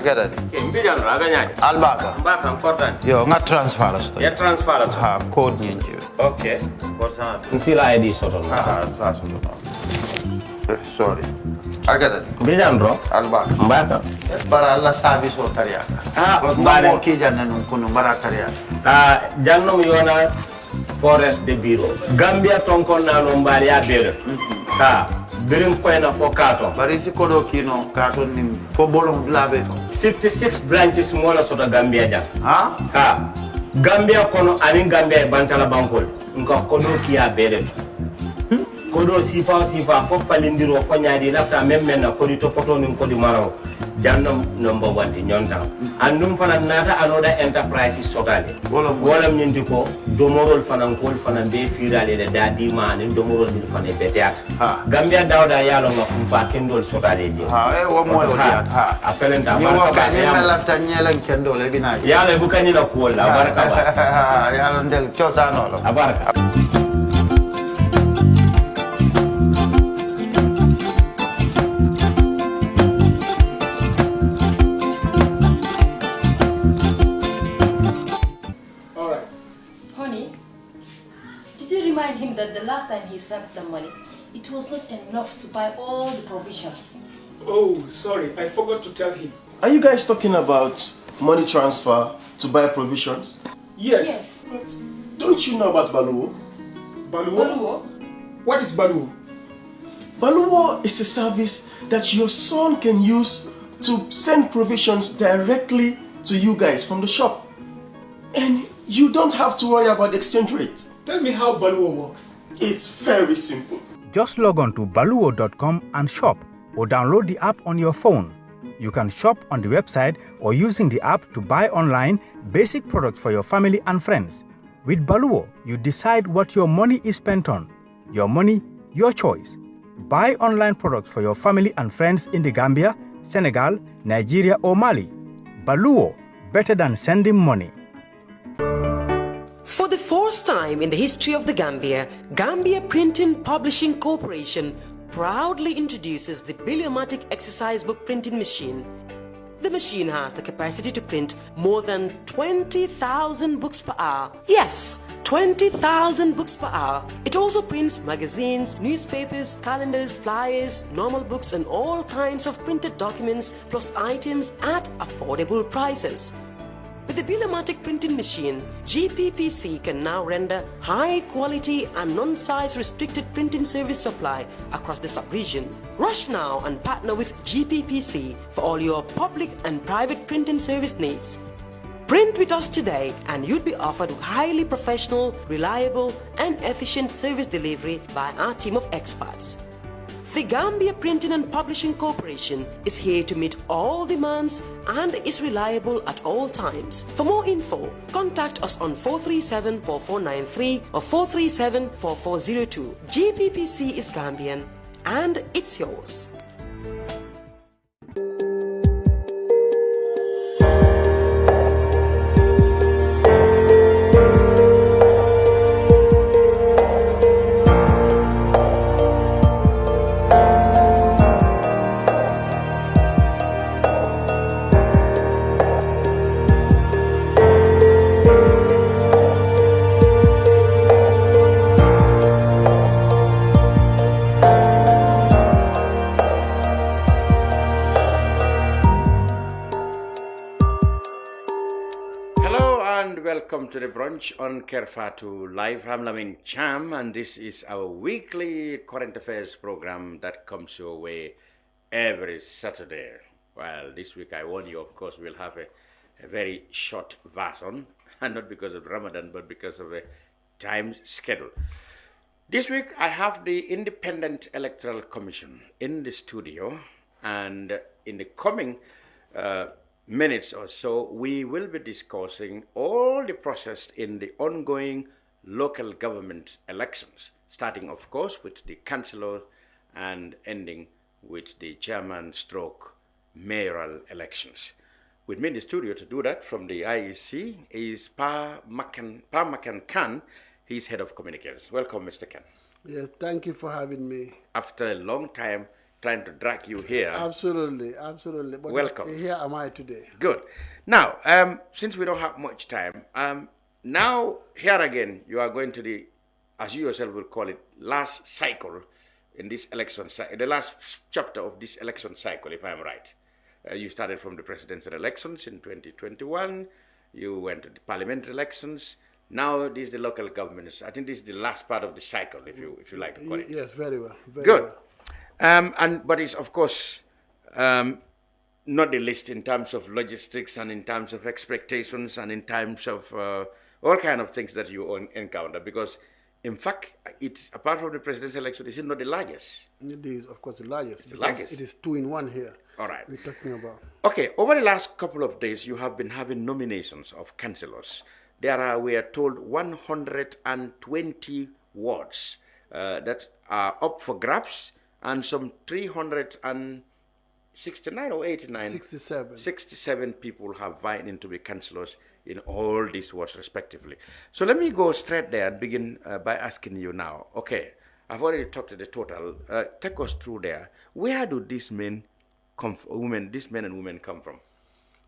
get it. Mbijan raganya. Albaka. Mbaka important. Yo, nga transfer la sto. Ya transfer la. Ha, code nyingi. Okay. What's that? Nsila ID soto. That's sorry. I get it. Mbijan bro. Albaka. Mbaka. Bara alla service o tariya. Bare mo ki janna nun kunu bara tariya. Jannom yona forest de bureau. Gambia tonkon na no mbali ya bere. Birim koyna fo kato. Bari si kodo kino kato ni fo bolong labe. 56 branches mola soto Gambia jam. Ha? Gambia kono ani Gambia bantala bankol. Nko kodo kiya bere. Kodo sifa fo falindiro fo nyaadi lafta memmen na kodi to poto nin kodi maraw. Jannom number 1 ti nyonta. Andum fana nata anoda enterprise sotale. Wolam nyindi ko domorol fana kol fana be firale de dadi man domorol dir fana beteat. Gambia dawda yalo ngam fa kendol sotale je. Wo moyo diat ha. Apelenta baraka. Ni ma lafta nyelen kendol e bina. Yalo bukani la ko la baraka ba. Yalo ndel chosano lo. Baraka. Him that the last time he sent the money, it was not enough to buy all the provisions. Oh, sorry, I forgot to tell him. Are you guys talking about money transfer to buy provisions? Yes. But don't you know about Baluwo? Baluwo? What is Baluwo? Baluwo is a service that your son can use to send provisions directly to you guys from the shop. And you don't have to worry about the exchange rate. Tell me how Baluwo works. It's very simple. Just log on to baluwo.com and shop, or download the app on your phone. You can shop on the website or using the app to buy online basic products for your family and friends. With Baluwo, you decide what your money is spent on. Your money, your choice. Buy online products for your family and friends in the Gambia, Senegal, Nigeria or Mali. Baluwo, better than sending money. For the first time in the history of the Gambia, Gambia Printing Publishing Corporation proudly introduces the Biliomatic exercise book printing machine. The machine has the capacity to print more than 20,000 books per hour. Yes, 20,000 books per hour. It also prints magazines, newspapers, calendars, flyers, normal books and all kinds of printed documents plus items at affordable prices. With the Biliomatic printing machine, GPPC can now render high quality and non-size restricted printing service supply across the sub-region. Rush now and partner with GPPC for all your public and private printing service needs. Print with us today and you'd be offered highly professional, reliable and efficient service delivery by our team of experts. The Gambia Printing and Publishing Corporation is here to meet all demands and is reliable at all times. For more info, contact us on 437-4493 or 437-4402. GPPC is Gambian and it's yours. Welcome to the brunch on Kerr Fatou live. I'm Lamin Cham, and this is our weekly current affairs program that comes your way every Saturday. Well, this week I warn you, of course, we'll have a very short version, and not because of Ramadan, but because of a time schedule. This week I have the Independent Electoral Commission in the studio, and in the coming minutes or so, we will be discussing all the process in the ongoing local government elections, starting, of course, with the councillor and ending with the chairman stroke mayoral elections. With me in the studio to do that from the IEC is Makan Khan. He's head of communications. Welcome, Mr. Khan. Yes, thank you for having me. After a long time, trying to drag you here. Absolutely, absolutely. But Welcome. Here am I today. Good. Now, since we don't have much time, now here again, you are going to the, as you yourself will call it, last cycle in this election, the last chapter of this election cycle, if I'm right. You started from the presidential elections in 2021. You went to the parliamentary elections. Now this is the local governments. I think this is the last part of the cycle, if you like to call it. Yes, very well. Very Good. Well. But it's of course not the least in terms of logistics and in terms of expectations and in terms of all kind of things that you encounter. Because in fact, it's apart from the presidential election, it's not the largest. It is, of course, the largest. It's the largest. It is 2 in 1 here. All right. We're talking about. Okay, over the last couple of days, you have been having nominations of councillors. There are, we are told, 120 wards that are up for grabs, and some 369 or 89? 67 people have vying in to be councillors in all these wards, respectively. So let me go straight there and begin by asking you now. Okay, I've already talked to the total. Take us through there. Where do these men come from, these men and women come from?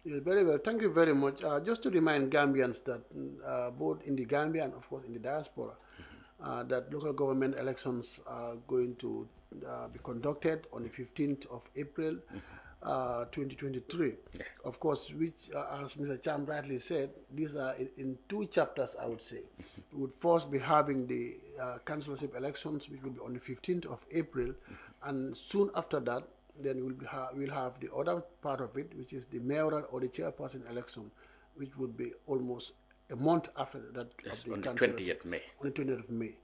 Yes, very well. Thank you very much. Just to remind Gambians that both in the Gambia and, of course, in the diaspora, that local government elections are going to be conducted on the 15th of April, 2023. Yeah. Of course, which, as Mr. Cham rightly said, these are in 2 chapters, I would say. We would first be having the councillorship elections, which will be on the 15th of April, and soon after that, then we'll have the other part of it, which is the mayoral or the chairperson election, which would be almost a month after that. Yes, of the on the councillors. 20th May. On the 20th of May.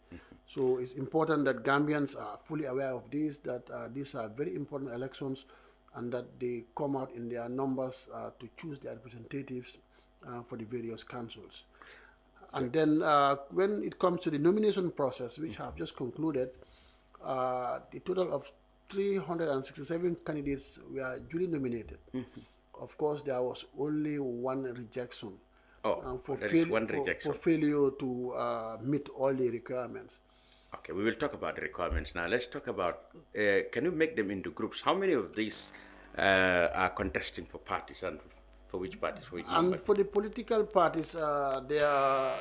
So it's important that Gambians are fully aware of this, that these are very important elections, and that they come out in their numbers to choose their representatives for the various councils. And then when it comes to the nomination process, which have just concluded, the total of 367 candidates were duly nominated. Of course, there was only 1 rejection. For failure to meet all the requirements. Okay, we will talk about the requirements now. Let's talk about, can you make them into groups? How many of these are contesting for parties, and for which parties? For which and for the political parties, there are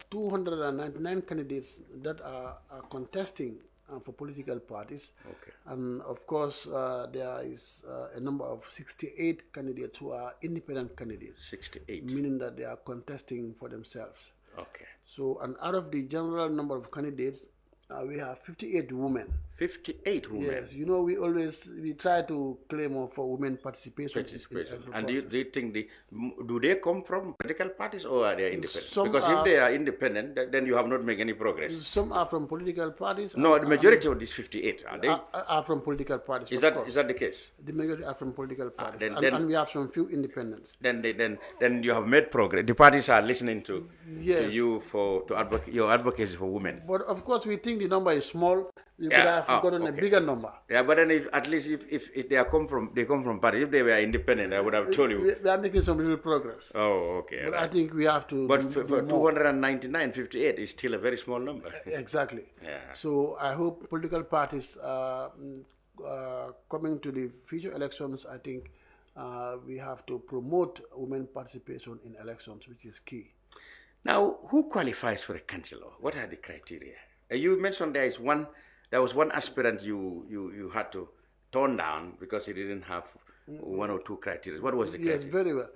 299 candidates that are contesting for political parties. Okay. And of course, there is a number of 68 candidates who are independent candidates. 68. Meaning that they are contesting for themselves. Okay. So, and out of the general number of candidates, we have 58 women. 58 women? Yes, you know, we try to claim for women participation. And do you think do they come from political parties or are they independent? Because if they are independent, then you have not made any progress. Some are from political parties. No, the majority of these 58, are they? Are from political parties. Is that the case? The majority are from political parties. Then and we have some few independents. Then you have made progress. The parties are listening to you your advocacy for women. But of course, we think the number is small. You could have gotten a bigger number. Yeah, but then at least if they come from parties, if they were independent, I would have told you. We are making some little progress. Oh, okay. But right. I think we have to. But for 299, 58 is still a very small number. Exactly. Yeah. So I hope political parties coming to the future elections, I think we have to promote women participation in elections, which is key. Now, who qualifies for a councillor? What are the criteria? You mentioned there was one aspirant you had to turn down because he didn't have 1 or 2 criteria. What was the criteria? Yes, very well.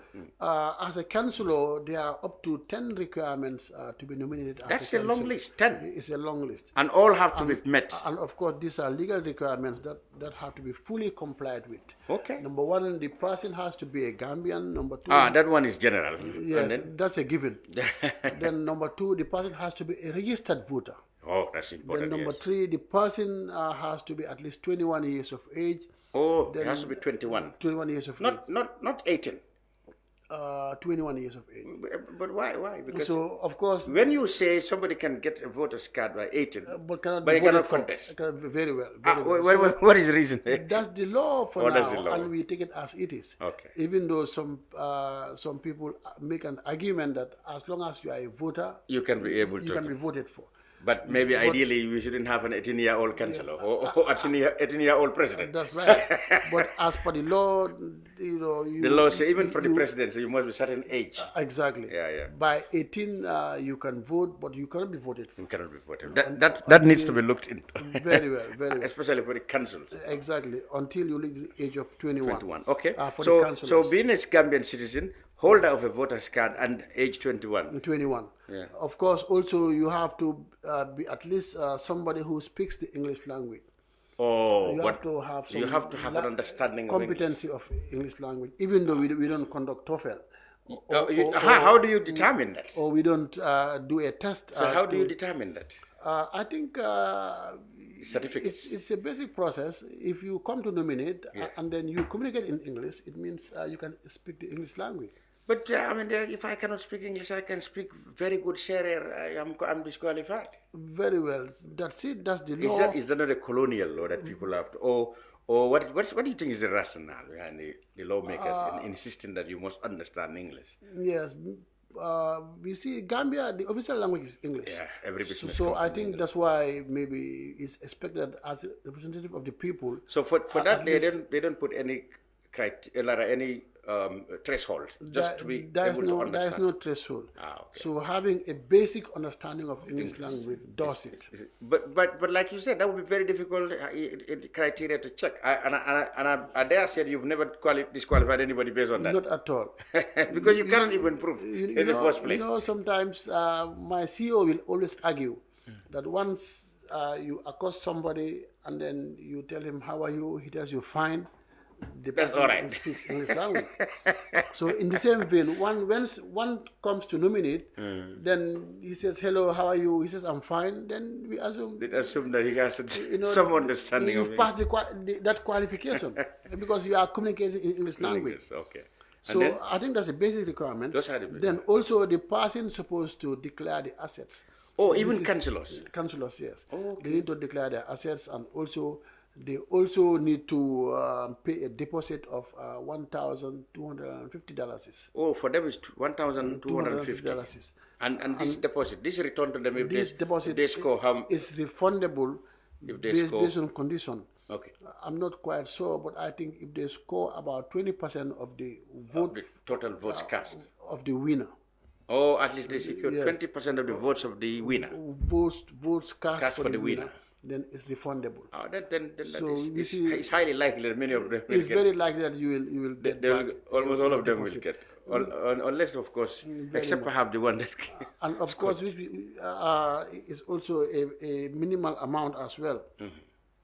As a councillor, there are up to 10 requirements to be nominated. That's a long list, 10. It's a long list. And all have to be met. And of course, these are legal requirements that have to be fully complied with. Okay. Number 1, the person has to be a Gambian. Number 2... that one is general. Yes, that's a given. Then number 2, the person has to be a registered voter. Oh, that's important. Then number 3, the person has to be at least 21 years of age. Oh, it has to be 21. 21 years of age. Not 18. 21 years of age. But why? Because so, of course, when you say somebody can get a voter's card by 18, but he cannot contest. Very well. What is the reason? That's the law for now, and we take it as it is. Okay. Even though some people make an argument that as long as you are a voter, you can be able you can be voted for. But maybe ideally we shouldn't have an 18-year-old councillor or 18-year-old president. That's right. But as per the law, the law says even for the presidency, you must be a certain age. Exactly. Yeah. By 18, you can vote, but you cannot be voted for. You cannot be voted. That needs to be looked into. Very well, very well. Especially for the councils. Exactly. Until you reach the age of 21. 21. Okay. For the councillors. So being a Gambian citizen, holder of a voter's card, and age 21. 21. Yeah. Of course, also you have to be at least somebody who speaks the English language. Oh, you have to have some an understanding competency of English language, even though we don't conduct TOEFL. How do you determine that? Or we don't do a test. So how do you determine that? I think certificates. It's a basic process. If you come to nominate and then you communicate in English, it means you can speak the English language. But if I cannot speak English, I can speak very good Sharia. I'm disqualified. Very well. That's it. That's the law. Is that not a colonial law that people have to? Or what do you think is the rationale behind the lawmakers in insisting that you must understand English? Yes. We see Gambia, the official language is English. Yeah, every business. So I think English. That's why maybe it's expected as a representative of the people. So for that they don't put any criteria, any threshold just to be able to understand. There is no threshold. Okay. So having a basic understanding of English language does it. But like you said, that would be very difficult criteria to check. I dare say you've never disqualified anybody based on that. Not at all. Because you cannot even prove in the first place. Sometimes my CEO will always argue that once you accost somebody and then you tell him, how are you? He tells you, fine. The That's all right. Speaks English language. So in the same vein, when one comes to nominate, then he says, hello, how are you? He says, I'm fine. Then we assume that he has some understanding of it. You've passed that qualification because you are communicating in English language. Okay. So I think that's a basic requirement. Then also the person is supposed to declare the assets. Oh, even councillors? Councillors, yes. Oh, okay. They need to declare their assets, and also they also need to pay a deposit of $1,250. Oh, for them it's $1,250. And this deposit, this return to them if they score how? Is refundable based on condition. Okay. I'm not quite sure, but I think if they score about 20% of the vote, the total votes cast of the winner. Oh, at least they secure 20% of the votes of the winner. Votes cast for the winner. Then it's refundable. Oh, then it's highly likely that many of them will it's very likely that you will get almost all of them will get. Unless, of course, except perhaps the one that... And of course, which is also a minimal amount as well.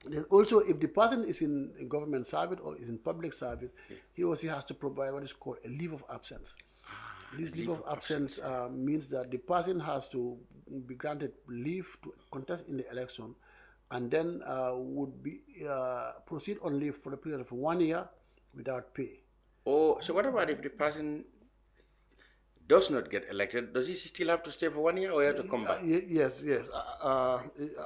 Then also, if the person is in government service or is in public service, he or she has to provide what is called a leave of absence. This leave of absence means that the person has to be granted leave to contest in the election, and then would be proceed on leave for a period of 1 year without pay. Oh, so what about if the person does not get elected? Does he still have to stay for 1 year, or he have to come back? Yes.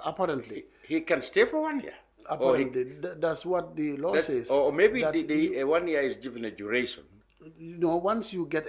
Apparently, he can stay for 1 year. Apparently, that's what the law says. Or maybe the 1 year is given a duration. Once you get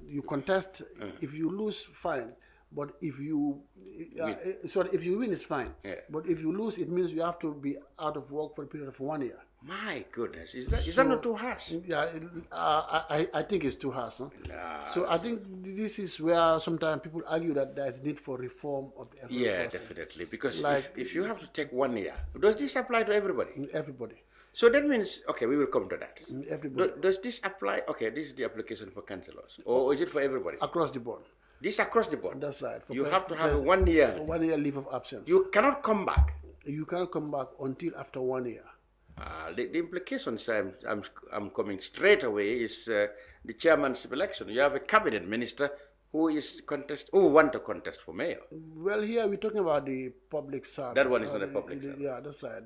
you contest, if you lose, fine. But if you if you win, it's fine. Yeah. But if you lose, it means you have to be out of work for a period of 1 year. My goodness, is that not too harsh? Yeah, I think it's too harsh. Huh? Nah. So I think this is where sometimes people argue that there is need for reform of the process. Definitely. Because if you have to take 1 year, does this apply to everybody? Everybody. So that means, okay, we will come to that. Everybody. Does this apply? Okay, this is the application for councillors, or is it for everybody? Across the board. This across the board. That's right. You have to have a 1 year. 1 year leave of absence. You cannot come back. You cannot come back until after 1 year. The implications I'm coming straight away is the chairmanship election. You have a cabinet minister who want to contest for mayor. Well, here we're talking about the public service. That one is not a public service. Yeah, that's right.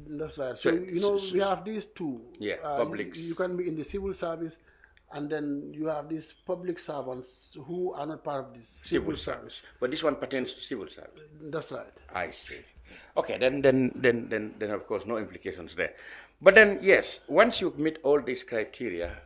That's right. So we have these two. Yeah, public. You can be in the civil service, and then you have these public servants who are not part of the civil service. But this one pertains to civil service. That's right. I see. Okay, then of course no implications there. But then yes, once you meet all these criteria,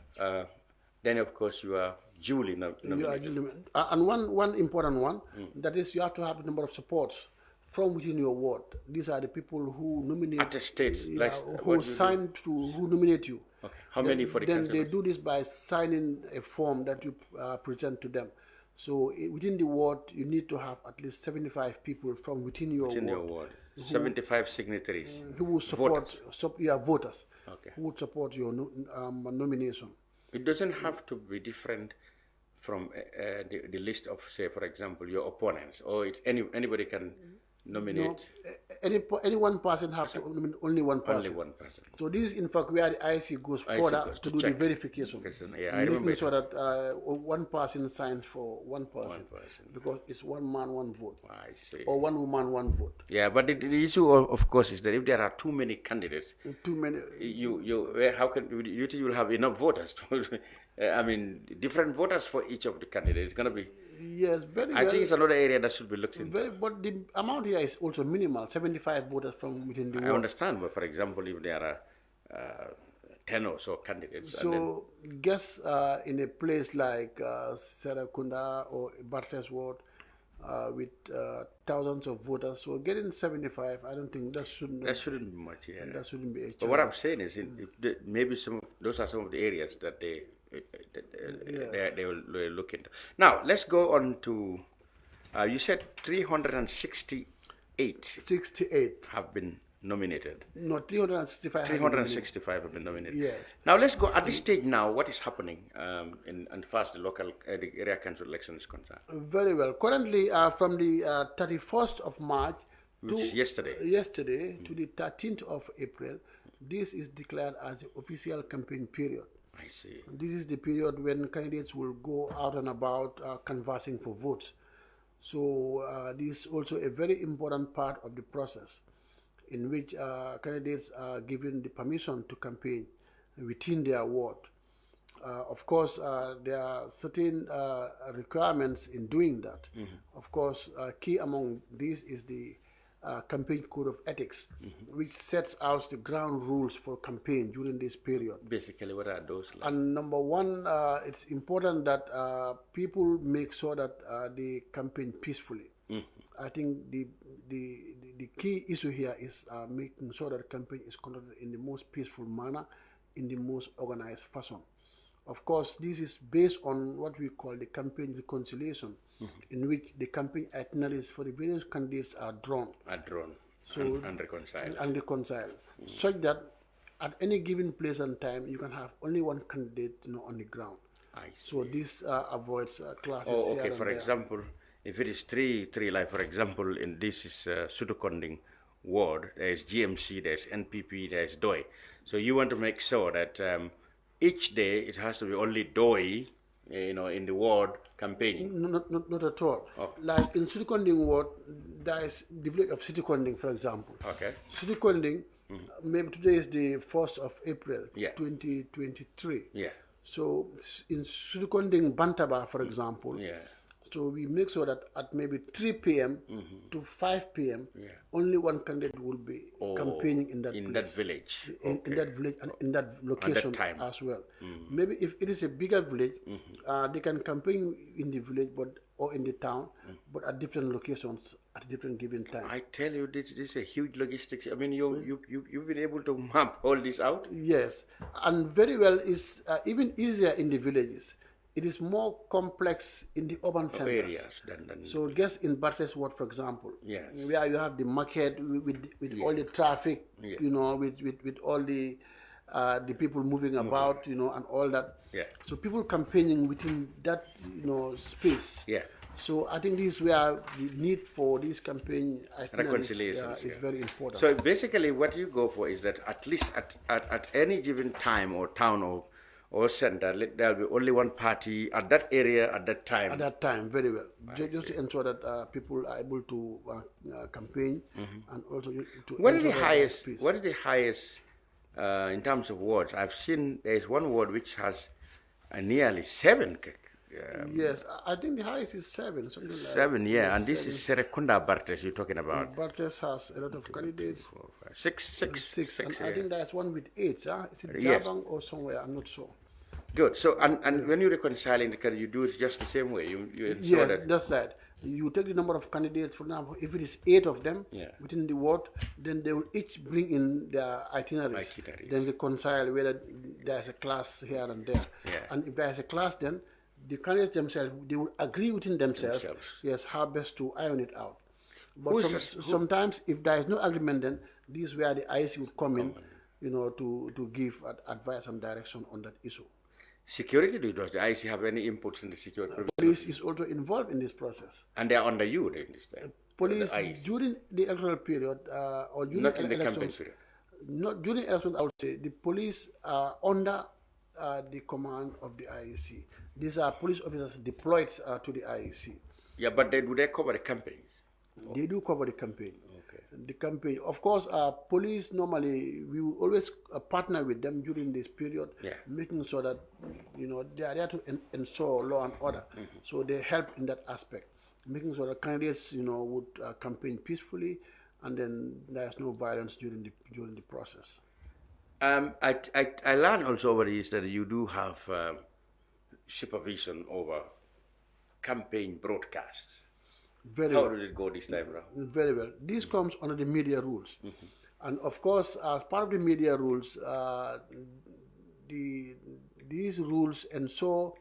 then of course you are duly You are nominated. duly, and one important one, that is you have to have a number of supports from within your ward. These are the people who nominate. Attestates, Yeah, like who what you sign to, who nominate you. Okay. How many for the Then councillors? they do this by signing a form that you present to them. So within the ward, you need to have at least 75 people from within your Within your ward. ward. 75 signatories. Who will support voters. Okay. Who would support your nomination. It doesn't have to be different from the list of, say, for example, your opponents, or it's anybody can nominate. No, any one person has to nominate only one person. Only one person. So this is in fact where the IEC goes further to do check. the verification. Yeah, I remember. Making sure that one person signs for one person. Because it's one man, one vote. I see. Or one woman, one vote. Yeah, but the issue, of course, is that if there are too many candidates, too many, how can you think you will have enough voters? I mean, different voters for each of the candidates. It's going to be. Yes, very. I think it's another area that should be looked into. But the amount here is also minimal. 75 voters from within the I ward. understand, but for example, if there are 10 or so candidates, so guess in a place like Serakunda or Barthes Ward with thousands of voters, so getting 75, I don't think that shouldn't be much. Yeah, that shouldn't be a challenge. But what I'm saying is, maybe those are some of the areas that they will look into. Now let's go on to. You said 368. 68 have been nominated. No, 365. 365 have been nominated. Yes. Now let's go at this stage. Now, what is happening and fast the local the area council election is concerned? Very well. Currently, from the 31st of March Which yesterday to the 13th of April, this is declared as the official campaign period. I see. This is the period when candidates will go out and about canvassing for votes. So this is also a very important part of the process in which candidates are given the permission to campaign within their ward. Of course, there are certain requirements in doing that. Of course, key among these is the campaign code of ethics, which sets out the ground rules for campaign during this period. Basically, what are those? Like? And number one, it's important that people make sure that they campaign peacefully. I think the key issue here is making sure that the campaign is conducted in the most peaceful manner, in the most organized fashion. Of course, this is based on what we call the campaign reconciliation, in which the campaign itineraries for the various candidates are drawn. So, and reconciled. Such that at any given place and time, you can have only one candidate on the ground. So this avoids clashes. Oh, okay. For example, if it is three, like for example, in this is Sudukonding ward, there is GMC, there is NPP, there is DOI. So you want to make sure that each day it has to be only DOI, in the ward campaigning. Not at all. Oh. Like in Sudukonding ward, there is the village of Sudukonding, for example. Okay. Sudukonding, maybe today is the 1st of April, 2023. Yeah. So in Sudukonding Bantaba, for example, so we make sure that at maybe 3 p.m. to 5 p.m., only one candidate will be campaigning in that village. In that village and in that location as well. Maybe if it is a bigger village, they can campaign in the village or in the town, but at different locations at different given time. I tell you, this is a huge logistics. I mean, you've been able to map all this out? Yes, and very well is even easier in the villages. It is more complex in the urban centers. Areas than so guess in Barthes Ward, for example, where you have the market with all the traffic, with all the people moving about, and all that. Yeah. So people campaigning within that, space. Yeah. So I think this is where the need for this campaign reconciliations is very important. So basically what you go for is that at least at any given time or town or center, there will be only one party at that area at that time. At that time, very well. Just to ensure that people are able to campaign and also to. What is the highest? What is the highest in terms of wards? I've seen there is one ward which has nearly 7. Yes, I think the highest is 7. 7, yeah, and this is Serekunda Barthes you're talking about. Barthes has a lot of candidates. 4, 5, 6. And I think there's one with 8. Is it Jabang or somewhere? I'm not sure. Good. So, and when you reconcile in the country, you do it just the same way. You ensure Yes, that. that's right. You take the number of candidates, for example, if it is 8 of them Yeah. within the ward, then they will each bring in their itineraries. Then reconcile whether there's a class here and there. Yeah. And if there's a class, then the candidates themselves, they will agree within themselves, yes, how best to iron it out. But sometimes, if there is no agreement, then this is where the IEC would come in, you know, to give advice and direction on that issue. Security, does the IEC have any inputs in the security? Police is also involved in this process. And they are under you during this time? Police, during the electoral period, or during not in the elections, campaign period? Not during elections, I would say, the police are under the command of the IEC. These are police officers deployed to the IEC. Yeah, but do they cover the campaign? They do cover the campaign. Okay. The campaign. Of course, police normally, we will always partner with them during this period, making sure that, you know, they are there to ensure law and order. So they help in that aspect, making sure that candidates, you know, would campaign peacefully, and then there's no violence during the process. I learned also over the years that you do have supervision over campaign broadcasts. How did it go this time around? Very well. This comes under the media rules. And of course, as part of the media rules, these rules ensure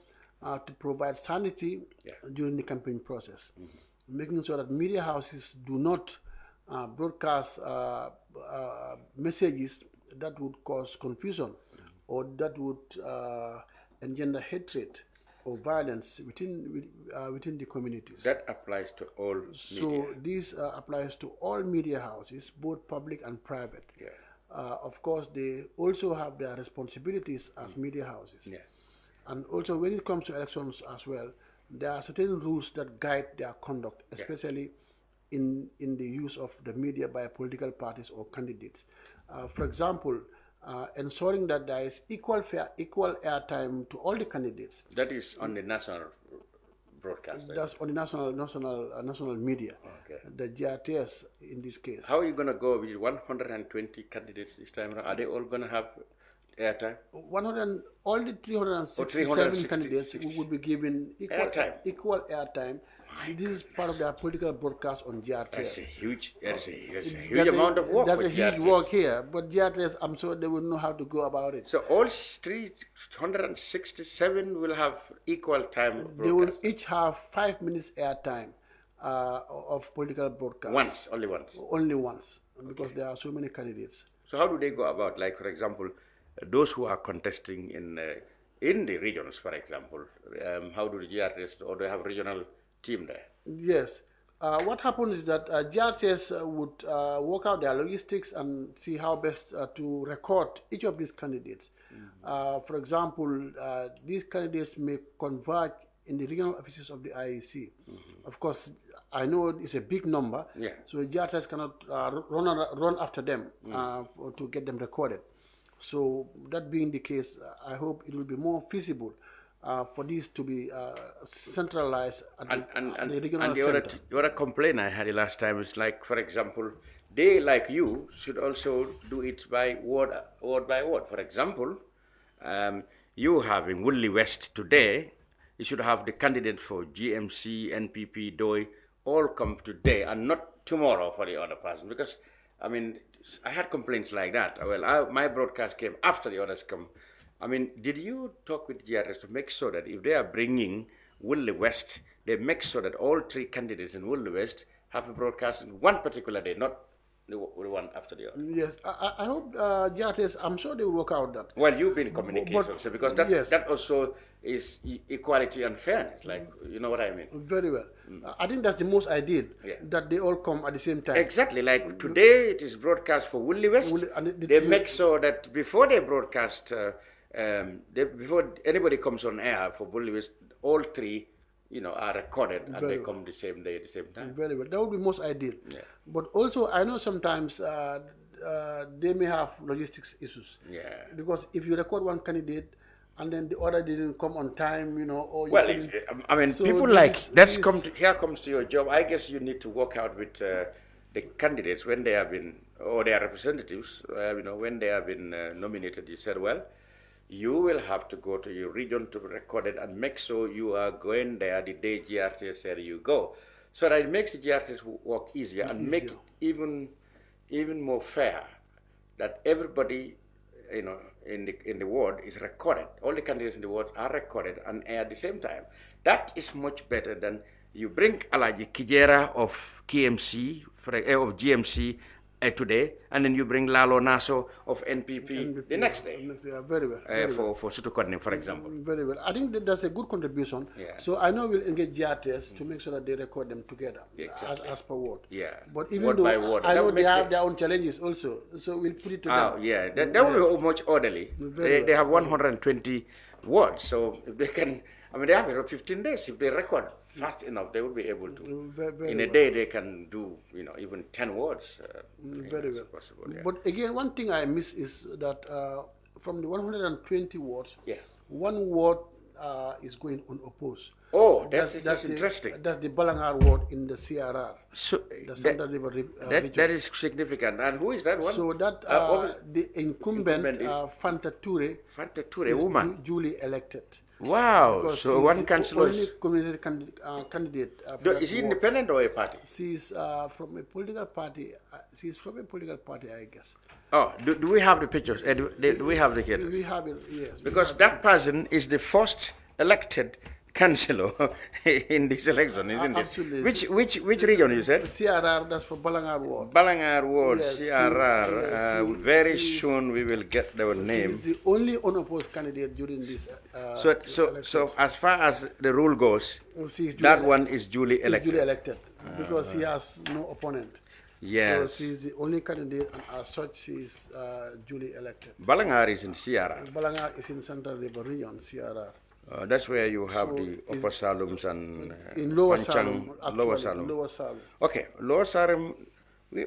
to provide sanity during the campaign process, making sure that media houses do not broadcast messages that would cause confusion or that would engender hatred or violence within the communities. That applies to all media. So this applies to all media houses, both public and private. Yeah. Of course, they also have their responsibilities as media houses. Yeah. And also when it comes to elections as well, there are certain rules that guide their conduct, especially in the use of the media by political parties or candidates. For example, ensuring that there is equal airtime to all the candidates. That is on the national broadcast. That's on the national media. Okay. The GRTS in this case. How are you going to go with 120 candidates this time around? Are they all going to have airtime? All the 367 candidates would be given equal airtime. This is part of their political broadcast on GRTS. That's a huge amount of work. That's a huge work here, but GRTS, I'm sure they will know how to go about it. So all 367 will have equal time broadcast? They will each have 5 minutes airtime of political broadcast. Only once? Only once, because there are so many candidates. So how do they go about, like, for example, those who are contesting in the regions, for example, how do the GRTS, or do they have regional team there? Yes. What happens is that GRTS would work out their logistics and see how best to record each of these candidates. For example, these candidates may converge in the regional offices of the IEC. Of course, I know it's a big number, so GRTS cannot run after them to get them recorded. So that being the case, I hope it will be more feasible for this to be centralized at the regional center. The other complaint I had the last time is, like, for example, they, like you, should also do it by ward by ward. For example, you have in Woodley West today, you should have the candidate for GMC, NPP, DOI, all come today and not tomorrow for the other person. Because, I mean, I had complaints like that. Well, my broadcast came after the others come. I mean, did you talk with GRS to make sure that if they are bringing Woodley West, they make sure that all 3 candidates in Woodley West have a broadcast in one particular day, not the one after the other? Yes, I hope GRS, I'm sure they will work out that. Well, you've been in communication, so because that also is equality and fairness, like, you know what I mean? Very well. I think that's the most ideal, that they all come at the same time. Exactly, like today it is broadcast for Woodley West. They make sure that before they broadcast, before anybody comes on air for Woodley West, all 3, you know, are recorded and they come the same day at the same time. Very well. That would be most ideal. Yeah. But also, I know sometimes they may have logistics issues. Yeah. Because if you record one candidate and then the other didn't come on time, you know, or well, I mean, so people here comes to your job. I guess you need to work out with the candidates when they have been, or their representatives, you know, when they have been nominated. You said, well, you will have to go to your region to record it and make sure you are going there the day GRTS said you go. So that it makes the GRTS work easier and make it even more fair that everybody, you know, in the ward is recorded. All the candidates in the ward are recorded and air at the same time. That is much better than you bring Alaji Kijera of KMC, of GMC today, and then you bring Lalo Naso of NPP the next day. Very well. For Sutukotni, for example. Very well. I think that's a good contribution. Yeah. So I know we'll engage GRTS to make sure that they record them together as per ward. Yeah. But even word though by word. I know they have their own challenges also, so we'll put it together. Yeah, that will be much orderly. They have 120 words, so if they can, I mean, they have 15 days. If they record fast enough, they will be able to. In a day, they can do, you know, even 10 words. Very well. Possible, yeah. But again, one thing I miss is that from the 120 wards, one ward is going unopposed. Oh, that's interesting. That's the Balangar ward in the CRR. So the Central River region. That is significant. And who is that one? So that the incumbent Fanta Ture, woman, duly elected. Wow! Because so one councillor is community candidate. Is he independent or a party? She's from a political party. She's from a political party, I guess. Oh, do we have the pictures? Do we have the pictures? We have it. Yes. Because that person is the first elected councillor in this election, isn't Absolutely. it? Which region you said? CRR, that's for Balangar ward. Balangar ward, yes, CRR. Very soon we will get their name. She's the only unopposed candidate during this. So as far as the rule goes, that one is duly elected. Duly elected because he has no opponent. Yes. So she's the only candidate, and as such, she's duly elected. Balangar is in CRR. Balangar is in Central River region, CRR. That's where you have the upper Salums and in Lower Panchang, Salem. Lower Salem. Lower Salem. Okay, Lower Salem.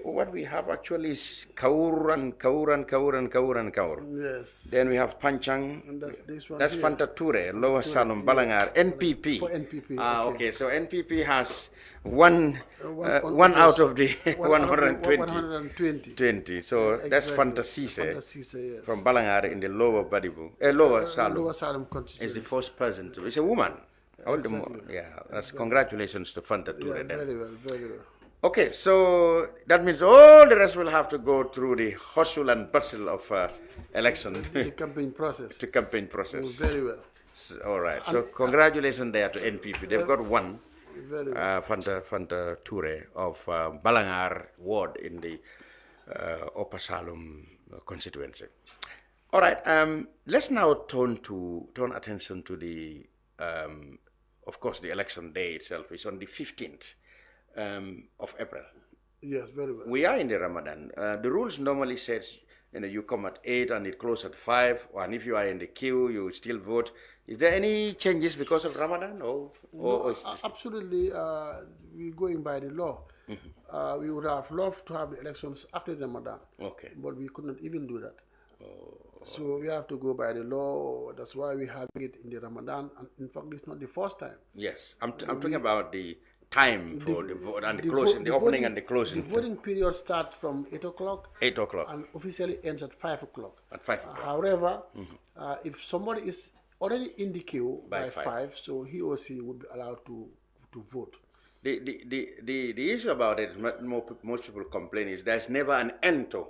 What we have actually is Kaur and Kaur and Kaur and Kaur and Kaur. Yes. Then we have Panchang. And that's this one. That's Fanta Ture, Lower Salem, Balangar, NPP. For NPP. Okay. So NPP has one out of the 120. 20. So that's Fanta Sise from Balangar in the Lower Badibu, Lower Salem. Lower Salem constituency. Is the first person to. It's a woman. All the more. Yeah. That's congratulations to Fanta Ture. Yeah, very well, very well. Okay, so that means all the rest will have to go through the hustle and bustle of election. The campaign process. The campaign process. Oh, very well. So, all right. So congratulations there to NPP. They've got one. Very well. Fanta Ture of Balangar ward in the Upper Salem constituency. All right. Let's now turn attention to the, of course, the election day itself is on the 15th. Of April. Yes, very well. We are in the Ramadan. The rules normally says, you come at 8 and it closes at 5, and if you are in the queue, you still vote. Is there any changes because of Ramadan? No, absolutely. We're going by the law. Mm-hmm. We would have loved to have the elections after Ramadan. Okay. But we could not even do that. So we have to go by the law. That's why we have it in the Ramadan. And in fact, it's not the first time. Yes. I'm talking about the time for the vote and the closing, the opening and the closing. The voting period starts from 8 o'clock. 8 o'clock. And officially ends at 5 o'clock. At 5 o'clock. However, if somebody is already in the queue by 5, so he or she would be allowed to vote. The issue about it, most people complain, is there's never an end to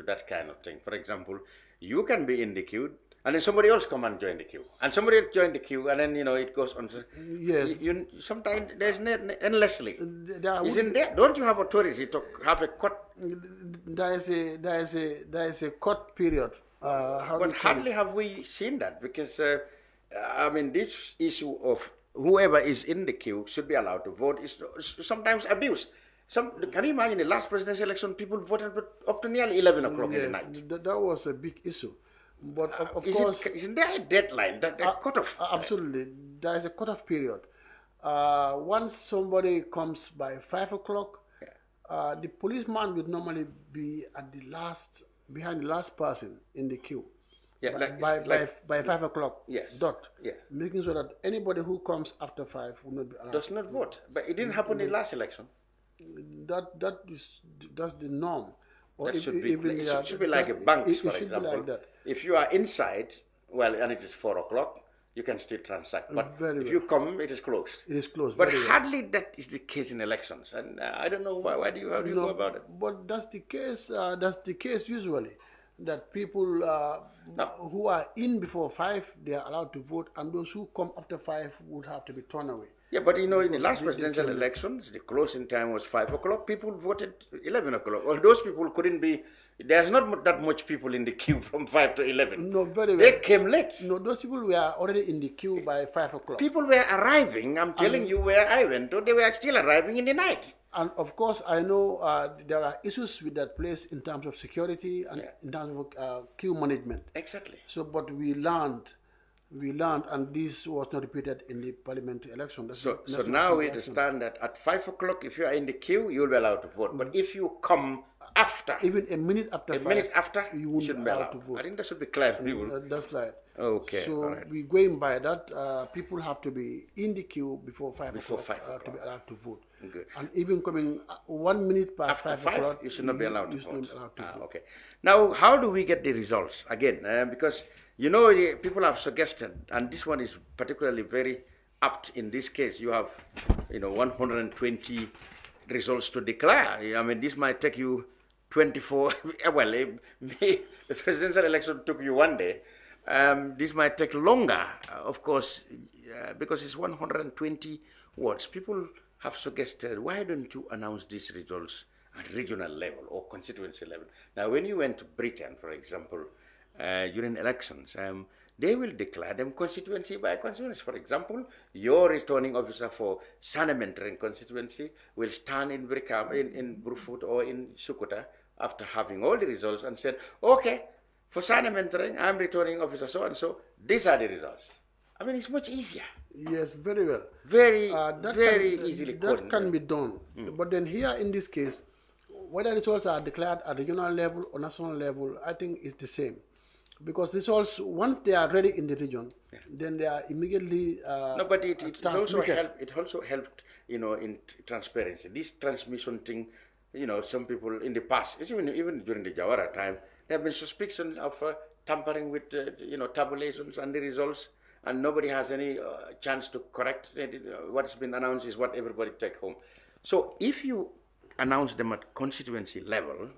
that kind of thing. For example, you can be in the queue, and then somebody else come and join the queue, and somebody else join the queue, and then it goes on. Yes. Sometimes there's endlessly. Isn't there? Don't you have authority to have a cut? There is a cut period. But hardly have we seen that, because this issue of whoever is in the queue should be allowed to vote is sometimes abused. Can you imagine the last presidential election? People voted up to nearly 11 o'clock in the night. That was a big issue. But of course, isn't there a deadline, that cutoff? Absolutely, there is a cutoff period. Once somebody comes by 5 o'clock, the policeman would normally be at behind the last person in the queue. Yeah, by 5 o'clock. Yes. Dot. Yeah. Making sure that anybody who comes after 5 will not be allowed. Does not vote, but it didn't happen in the last election. That's the norm. It should be like a bank, for example. If you are inside well, and it is 4 o'clock, you can still transact. But Very if well. you come, it is closed. It is closed. But very well. hardly that is the case in elections. And I don't know how do you go about it? But that's the case. That's the case usually, that people who are in before 5, they are allowed to vote, and those who come after 5 would have to be turned away. Yeah, but in the last They presidential came late. elections, the closing time was 5 o'clock. People voted 11 o'clock. Well, those people couldn't be. There's not that much people in the queue from 5 to 11. No, very well. They came late. No, those people were already in the queue by 5 o'clock. People were arriving. I'm telling you where I went to. They were still arriving in the night. And of course, I know there are issues with that place in terms of security and in terms of queue management. Exactly. So, but we learned, and this was not repeated in the parliamentary election. So now we understand that at 5 o'clock, if you are in the queue, you'll be allowed to vote. But if you come after, even a minute after, you won't shouldn't be be allowed to vote. I think that should be clear to people. That's right. Okay. So all right. we're going by that. People have to be in the queue before 5 Before o'clock, 5 o'clock. to be allowed to vote. Good. And even coming 1 minute past After 5 o'clock, you should not be allowed to you should not vote. be allowed to vote. Okay. Now, how do we get the results again? Because people have suggested, and this one is particularly very apt in this case. You have 120 results to declare. I mean, this might take you 24. Well, the presidential election took you 1 day. This might take longer, of course, because it's 120 words. People have suggested, why don't you announce these results at regional level or constituency level? Now, when you went to Britain, for example, during elections, they will declare them constituency by constituency. For example, your returning officer for Sanementering constituency will stand in Brufut or in Sukuta after having all the results and said, okay, for Sanementering, I'm returning officer so-and-so, these are the results. I mean, it's much easier. Yes, very well. Very easily That coordinated. can be done. But then here in this case, whether results are declared at regional level or national level, I think it's the same. Because results, once they are ready in the region, then they are immediately No, but it also transmitted. helped. It also helped, in transparency. This transmission thing, some people in the past, even during the Jawara time, there have been suspicions of tampering with, tabulations and the results, and nobody has any chance to correct what has been announced is what everybody take home. So if you announce them at constituency level,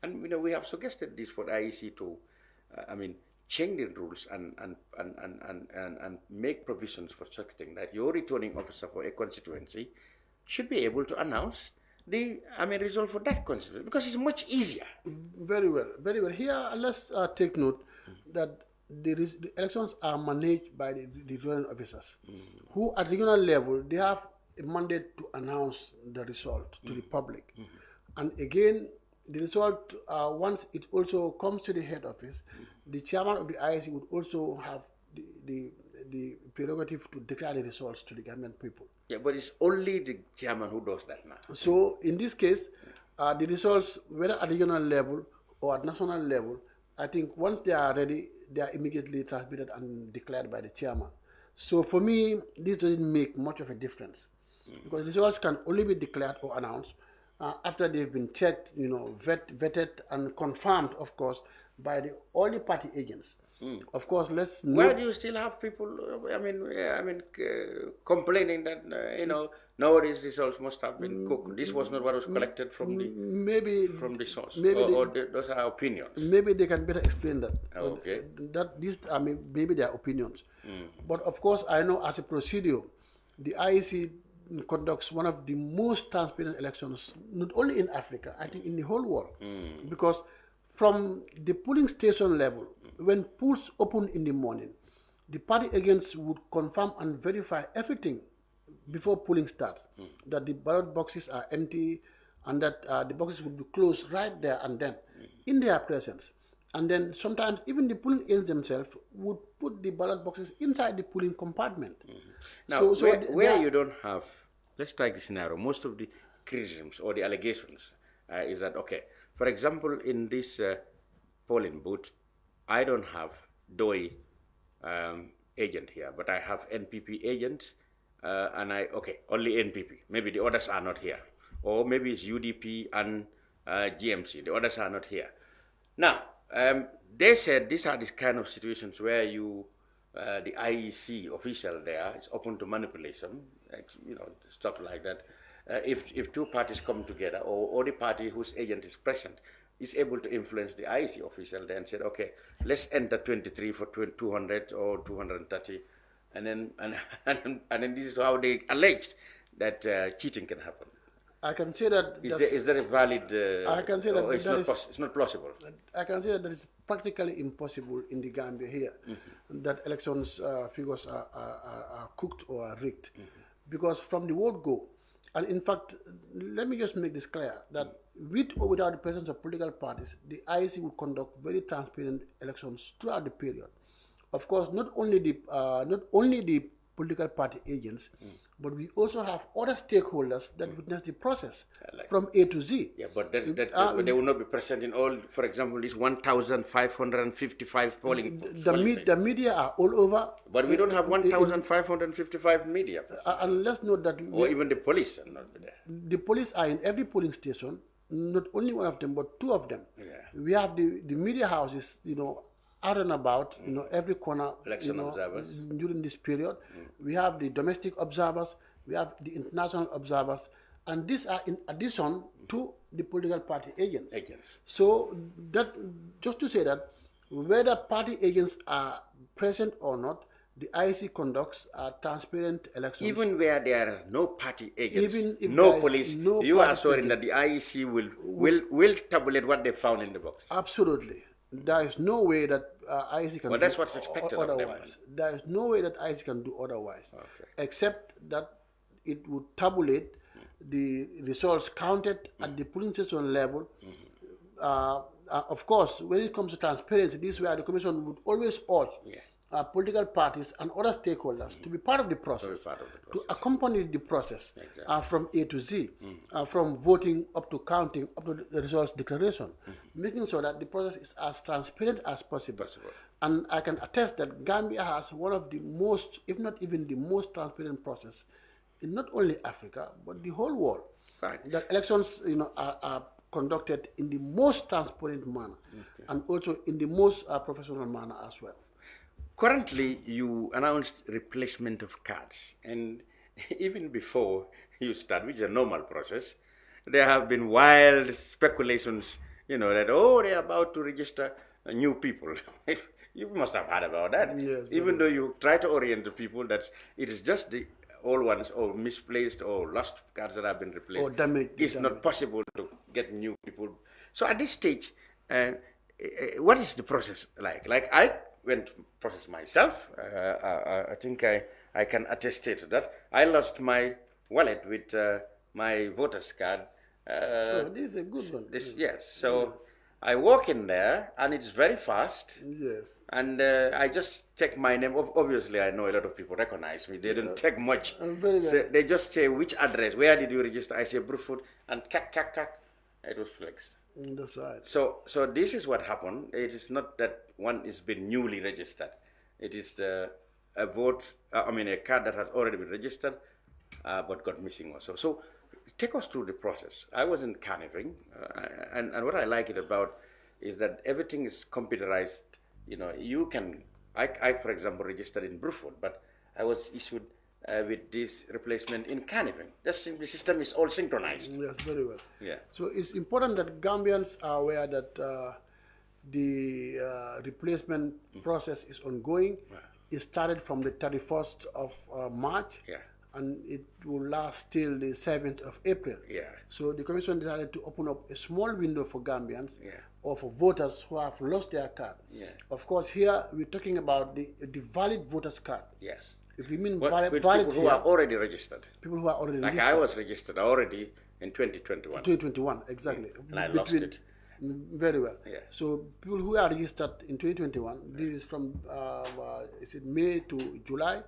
and we have suggested this for the IEC to, change the rules and make provisions for such thing that your returning officer for a constituency should be able to announce the result for that constituency because it's much easier. Very well, very well. Here, let's take note that the elections are managed by the returning officers, who at regional level, they have a mandate to announce the result to the public. And again, the result, once it also comes to the head office, the chairman of the IEC would also have the prerogative to declare the results to the Gambian people. Yeah, but it's only the chairman who does that now. So in this case, the results, whether at regional level or at national level, I think once they are ready, they are immediately transmitted and declared by the chairman. So for me, this doesn't make much of a difference because results can only be declared or announced after they've been checked, vetted and confirmed, of course, by all the party agents. Of course, let's know. Why do you still have people, complaining that, no, these results must have been cooked. This was not what was collected from the source. Those are opinions. Maybe they can better explain that. Okay. Maybe their opinions. But of course, I know as a procedure, the IEC conducts one of the most transparent elections, not only in Africa, I think in the whole world. Because from the polling station level, when polls open in the morning, the party agents would confirm and verify everything before polling starts, that the ballot boxes are empty and that the boxes would be closed right there and then in their presence. And then sometimes even the polling agents themselves would put the ballot boxes inside the polling compartment. Now, where you don't have, let's take the scenario, most of the criticisms or the allegations is that, okay, for example, in this polling booth, I don't have DOI agent here, but I have NPP agents, only NPP. Maybe the others are not here. Or maybe it's UDP and GMC. The others are not here. Now, They said these are the kind of situations where the IEC official there is open to manipulation, stuff like that. If two parties come together, or the party whose agent is present is able to influence the IEC official, then said, okay, let's enter 23 for 200 or 230, and then this is how they alleged that cheating can happen. I can say that is there a valid? I can say that it's not plausible. I can say that it's practically impossible in the Gambia here that elections figures are cooked or are rigged, because from the word go, and in fact, let me just make this clear that with or without the presence of political parties, the IEC will conduct very transparent elections throughout the period. Of course, not only the political party agents, but we also have other stakeholders that witness the process from A to Z. Yeah, but but they will not be present in all, for example, these 1,555 polling. The media are all over. But we don't have 1,555 media. And let's note that... Or even the police are not there. The police are in every polling station, not only one of them, but two of them. Yeah. We have the media houses, out and about, every corner, Election observers. During this period. We have the domestic observers, we have the international observers, and these are in addition to the political party agents. So that, just to say that, whether party agents are present or not, the IEC conducts transparent elections. Even where there are no party agents, Even if no police, no you are party assuring agent, that the IEC will tabulate what they found in the box. Absolutely. There is no way that IEC can Well, do that's what's expected of them. otherwise. There is no way that IEC can do otherwise, Okay. except that it would tabulate the results counted at the polling station level. Of course, when it comes to transparency, this is where the Commission would always urge political parties and other stakeholders to be part of the process, to accompany the process from A to Z, from voting up to counting, up to the results declaration, making sure that the process is as transparent as possible. And I can attest that Gambia has one of the most, if not even the most transparent process in not only Africa, but the whole world. Right. That elections are conducted in the most transparent manner, and also in the most professional manner as well. Currently, you announced replacement of cards, and even before you start, which is a normal process, there have been wild speculations, that, they're about to register new people. You must have heard about that. Yes, even though you try to orient the people that it is just the old ones or misplaced or lost cards that have been replaced. Or damaged. It's not possible to get new people. So at this stage, what is the process like? Like I went process myself. I think I can attest to that. I lost my wallet with my voter's card. This is a good one. So I walk in there and it's very fast. Yes. And I just check my name. Obviously, I know a lot of people recognize me. They don't take much. So they just say, which address? Where did you register? I say, Bruford. And kak. It was flexed. That's right. So this is what happened. It is not that one is been newly registered. It is a card that has already been registered, but got missing also. So take us through the process. I was in Carniving, and what I like it about is that everything is computerized. I for example registered in Bruford, but I was issued with this replacement in Carniving. The system is all synchronized. Yes, very well. Yeah. So it's important that Gambians are aware that the replacement process is ongoing. It started from the 31st of March. Yeah. And it will last till the 7th of April. Yeah. So the Commission decided to open up a small window for Gambians or for voters who have lost their card. Yeah. Of course, here we're talking about the valid voters card. Yes. If we mean with valid people who here, are already registered. people who are already Like registered. I was registered already in 2021. 2021, exactly. And I lost it. Very well. Yeah. So people who are registered in 2021, this is from May to July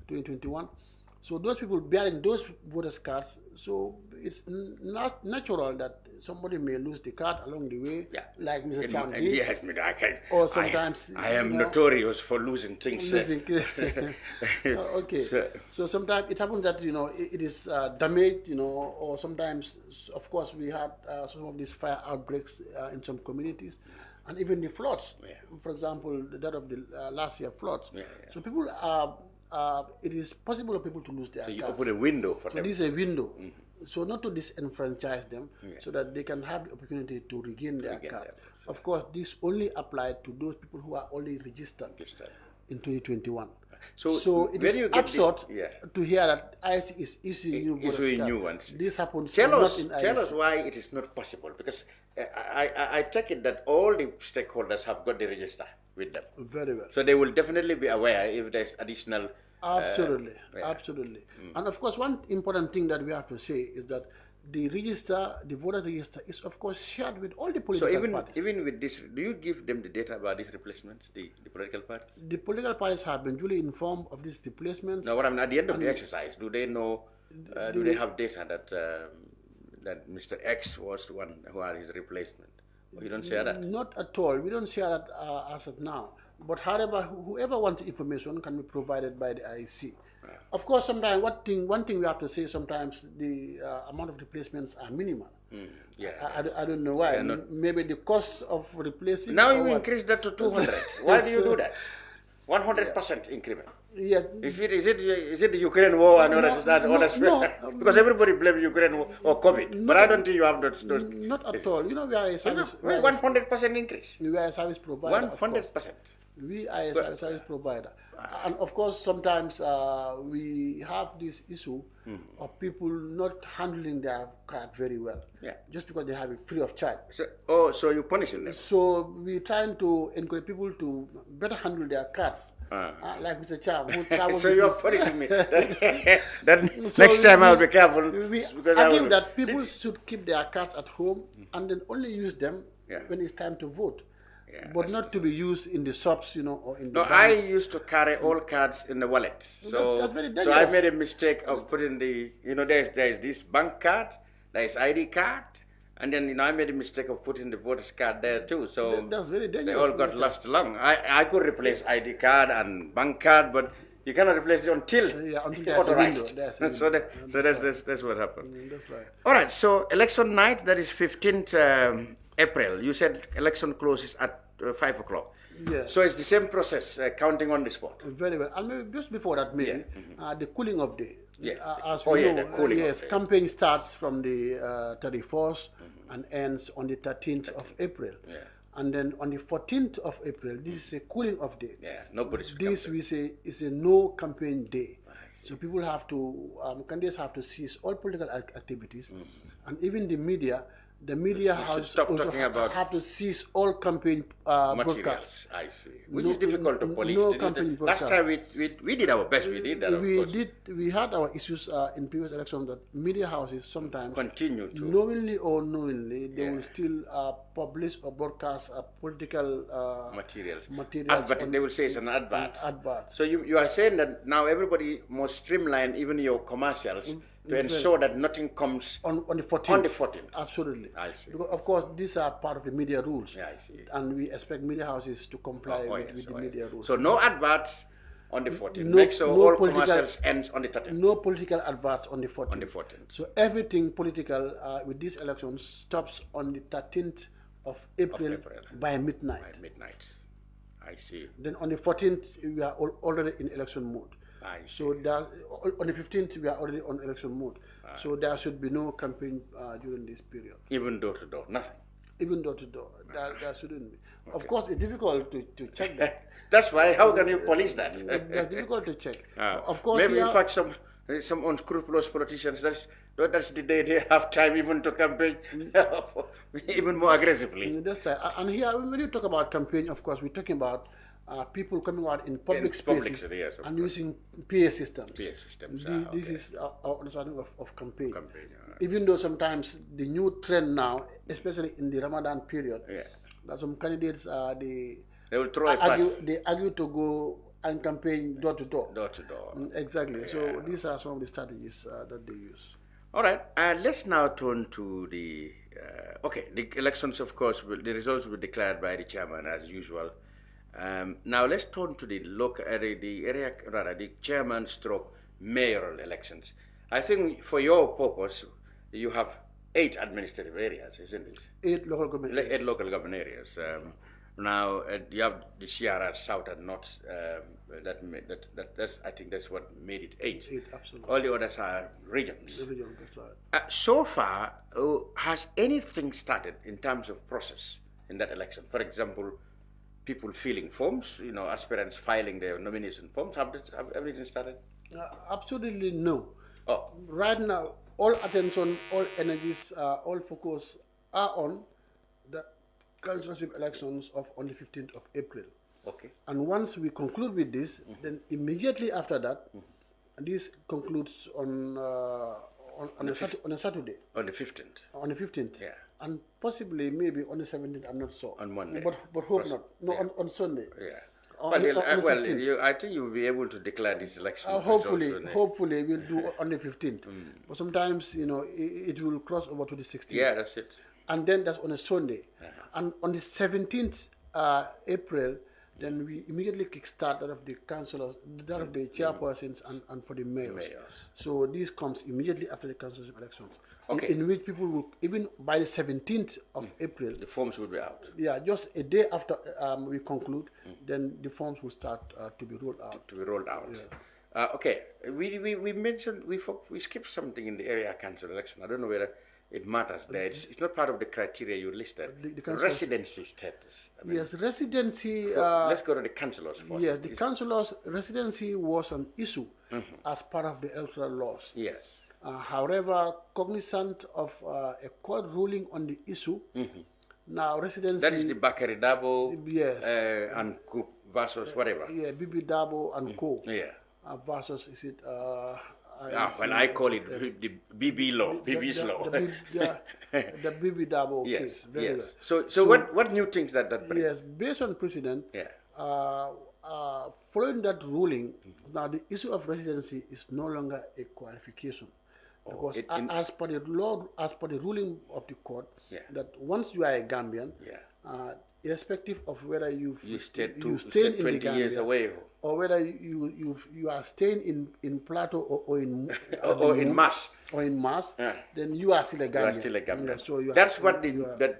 2021. So those people bearing those voters cards, so it's not natural that somebody may lose the card along the way, like Mr. Cham did. Yes, or sometimes I am notorious for losing things. Okay. So sometimes it happens that it is damaged, or sometimes, of course, we had some of these fire outbreaks in some communities, and even the floods. Yeah. For example, that of the last year floods. Yeah. So people it is possible for people to lose their So you cards. open a window for So them. this is a window. So not to disenfranchise them, so that they can have the opportunity to regain their card. Of course, this only applied to those people who are already registered in 2021. So it is absurd to hear that IEC is issuing new ones. This happens Tell not us, in IEC. tell us why it is not possible, because I take it that all the stakeholders have got the register with them. Very well. So they will definitely be aware if there's additional. Absolutely, absolutely. And of course, one important thing that we have to say is that the register, the voter register, is of course shared with all the political parties. Even with this, do you give them the data about these replacements, the political parties? The political parties have been duly informed of these replacements. Now, what I mean, at the end of the exercise, do they know? Do they have data that that Mr. X was the one who had his replacement? Or you don't share that? Not at all. We don't share that as of now. But however, whoever wants information can be provided by the IEC. Of course, sometimes one thing we have to say, sometimes the amount of replacements are minimal. I don't know why. Maybe the cost of replacing. Now you increase that to 200. Why do you do that? 100% increment. Yeah. Is it the Ukraine war and because everybody blames Ukraine war or COVID, but I don't think you have those. Not at all. You know, we are a service. 100% increase. We are a service provider. 100%. We are a service provider. And of course, sometimes we have this issue of people not handling their card very well. Just because they have it free of charge. So you're punishing them? So we're trying to encourage people to better handle their cards. Like Mr. Cham, who travels. So you're punishing me. Next time I'll be careful. We argue that people should keep their cards at home and then only use them when it's time to vote. But not to be used in the shops, or in the banks. I used to carry all cards in the wallet. So that's very dangerous. So I made a mistake of putting there's this bank card, there's ID card, and then I made a mistake of putting the voter's card there too. So that's very dangerous. They all got lost along. I could replace ID card and bank card, but you cannot replace it until authorized. So that's what happened. That's right. All right. So election night, that is 15th April. You said election closes at 5 o'clock. Yes. So it's the same process, counting on the spot. Very well. And maybe just before that, maybe the cooling off day. As we know, the cooling off day. Campaign starts from the 31st and ends on the 13th of April. And then on the 14th of April, this is a cooling off day. Nobody's. This we say is a no campaign day. So people have to, candidates have to cease all political activities, and even the media. The media has also have to cease all campaign broadcasts. I see. Which is difficult to police. No campaign broadcasts. Last time we did our best. We did that. We had our issues in previous elections that media houses sometimes continue to, knowingly or unknowingly, they will still publish or broadcast political materials. But they will say it's an advert. Advert. So you are saying that now everybody must streamline even your commercials to ensure that nothing comes on the 14th. On the 14th. Absolutely. I see. Because of course these are part of the media rules. I see. And we expect media houses to comply with the media rules. So no adverts on the 14th. Make sure all commercials ends on the 13th. No political adverts on the 14th. On the 14th. So everything political with this election stops on the 13th of April. By midnight. By midnight. I see. Then on the 14th we are already in election mode. So on the 15th, we are already on election mode. So there should be no campaign during this period. Even door to door, nothing. Even door to door, there shouldn't be. Okay. Of course, it's difficult to check that. That's why. How can you police that? It's difficult to check. Of course, maybe in fact some unscrupulous politicians. That's the day they have time even to campaign even more aggressively. That's right. And here, when you talk about campaign, of course, we're talking about people coming out in public spaces and using PA systems. This is our understanding of campaign. Even though sometimes the new trend now, especially in the Ramadan period, that some candidates they will throw they argue to go and campaign door to door. Door to door. Exactly. So these are some of the strategies that they use. All right. let's now turn to the the elections. Of course, the results will be declared by the chairman as usual. Now let's turn to the the chairman stroke mayoral elections. I think for your purpose, you have 8 administrative areas, isn't it? 8 local government areas. 8 local government areas. Now you have the CRR South and North. That's I think that's what made it 8. 8, absolutely. All the others are regions. The region, that's right. So far, has anything started in terms of process in that election? For example, people filling forms, aspirants filing their nomination forms. Have everything started? Absolutely no. Oh. Right now, all attention, all energies, all focus are on the councillorship elections on the 15th of April. Okay. And once we conclude with this, then immediately after that, this concludes on a Saturday. On the 15th. On the 15th. Yeah. And possibly maybe on the 17th, I'm not sure. On Monday. But hope not. No, yeah. on Sunday. Yeah. On the 16th. I think you'll be able to declare this election. Hopefully we'll do on the 15th. But sometimes, it will cross over to the 16th. Yeah, that's it. And then that's on a Sunday. And on the 17th April, then we immediately kickstart that of the councillors, that of the chairpersons and for the mayors. So this comes immediately after the councillorship elections. Okay. In which people will, even by the 17th of April, the forms will be out. Yeah, just a day after we conclude, then the forms will start to be rolled out. To be rolled out. Yes. Okay, we mentioned, we skipped something in the area council election. I don't know whether it matters there. It's not part of the criteria you listed. The residency status. Yes, residency. Let's go to the councillors first. Yes, the councillors' residency was an issue as part of the electoral laws. Yes. However, cognizant of a court ruling on the issue, now residency. That is the Bakari Dabo. Yes. And Co versus whatever. Yeah, Bibi Dabo and Co. Yeah. Versus is it? I call it the BB law. BB's law. The Bibi Dabo yes, case. Very yes. well. So what new things that brings? Yes, based on precedent. Yeah. Following that ruling, now the issue of residency is no longer a qualification. Because as per the law, as per the ruling of the court, that once you are a Gambian, irrespective of whether you stay in 20 the Gambia, years away, or whether you are staying in Plateau or in or in Mass, then you are still a Gambian. You are still a Gambian. Yeah, so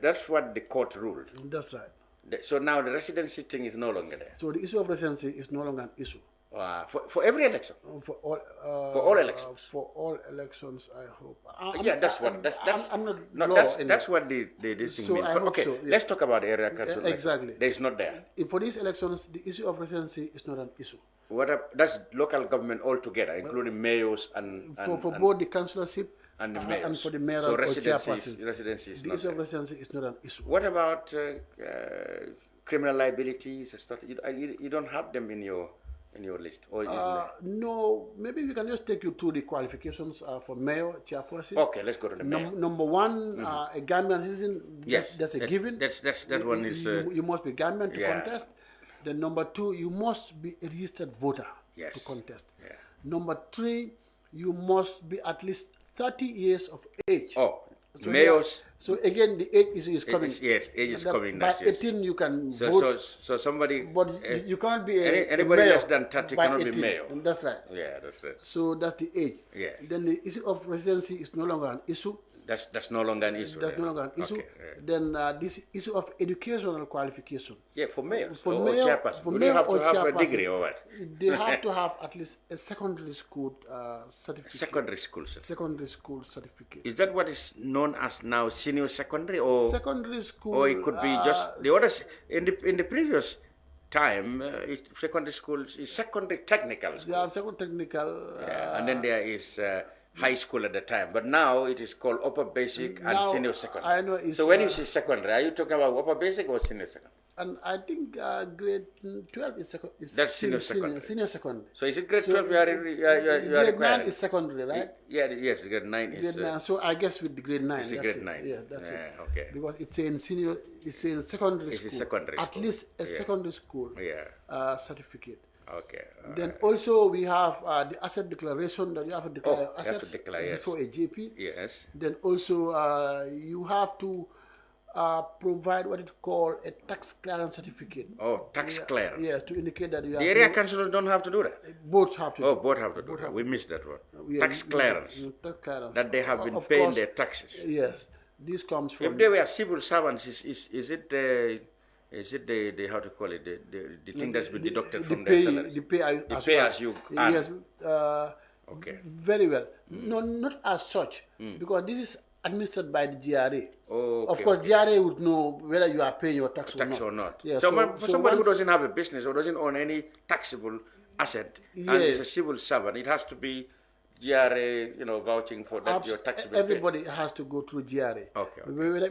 that's what the court ruled. That's right. So now the residency thing is no longer there. So the issue of residency is no longer an issue. For every election. For all elections. For all elections, I hope. I'm not. That's what the thing so means. Okay, so, let's talk about the area council. Exactly. There is not there. For these elections, the issue of residency is not an issue. That's local government altogether, including mayors and for both the councillorship and the mayors. And for the mayoral so or chairpersons. Residency is the not issue of there. residency is not an issue. What about criminal liabilities? You don't have them in your list, or no, maybe we can just take you through the qualifications for mayor, chairperson. Okay, let's go to the mayor. Number one, a Gambian citizen. Yes, that's a given. That one is. You must be Gambian to contest. Then number two, you must be a registered voter to contest. Yeah. Number three, you must be at least 30 years of age. Oh, so mayors. So again, the age issue is coming. Yes, age is coming. By 18, you can vote. So somebody. But you can't be anybody a mayor less than 30 cannot 18. be mayor. And that's right. Yeah, that's it. So that's the age. Yes. Then the issue of residency is no longer an issue. That's no longer an issue. That's no longer an issue. Okay, Then this issue of educational qualification. Yeah, for mayors. For or mayor, chairperson. for Do mayor you have or to have a chairperson, degree or what? They have to have at least a secondary school certificate. Secondary school certificate. Secondary school certificate. Is that what is known as now senior secondary, or secondary school? Or it could be just the others in the previous time. Secondary school is secondary technical. They have secondary technical. And then there is high school at the time, but now it is called upper basic and senior secondary. I know it's, so when you say secondary, are you talking about upper basic or senior secondary? And I think grade 12 is that's senior secondary. Senior secondary. So is it grade 12 you are grade 9 is secondary, right? Yes, grade 9 is. Grade 9. So I guess with the grade 9. It's grade 9. Yeah, that's it. Okay. Because it's in senior, it's in secondary school. Secondary at least a secondary school certificate. Okay. Then also we have the asset declaration that you have to declare assets before a JP. Yes. Then also you have to provide what it called a tax clearance certificate. Oh, tax clearance. Yes, to indicate that you have. The area councillors don't have to do that. Both have to. Oh, both have to do that. We missed that one. Tax clearance. Tax clearance. That they have been paying their taxes. Yes, this comes from. If they were civil servants, is it Is it the how to call it, the thing that's been deducted from pay, their salaries? the pay The pay as you earn. Yes. Okay. Very well. No, not as such, because this is administered by the GRA. Oh, of course, GRA would know whether you are paying your tax, or not. Yeah, so, for somebody who once- doesn't have a business or doesn't own any taxable asset and is a civil servant, it has to be GRA, vouching for that your taxable. Everybody has to go through GRA. Okay.